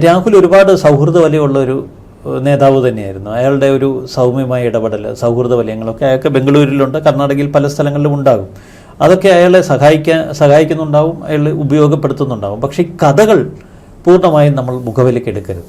രാഹുൽ ഒരുപാട് സൗഹൃദ വലയമുള്ള ഒരു നേതാവ് തന്നെയായിരുന്നു. അയാളുടെ ഒരു സൗമ്യമായ ഇടപെടൽ, സൗഹൃദ വലയങ്ങളൊക്കെ അയാൾക്ക് ബംഗളൂരിലുണ്ട്, കർണാടകയിൽ പല സ്ഥലങ്ങളിലും ഉണ്ടാകും. അതൊക്കെ അയാളെ സഹായിക്കുന്നുണ്ടാവും, അയാൾ ഉപയോഗപ്പെടുത്തുന്നുണ്ടാവും. പക്ഷേ ഈ കഥകൾ പൂർണ്ണമായും നമ്മൾ മുഖവിലേക്ക് എടുക്കരുത്.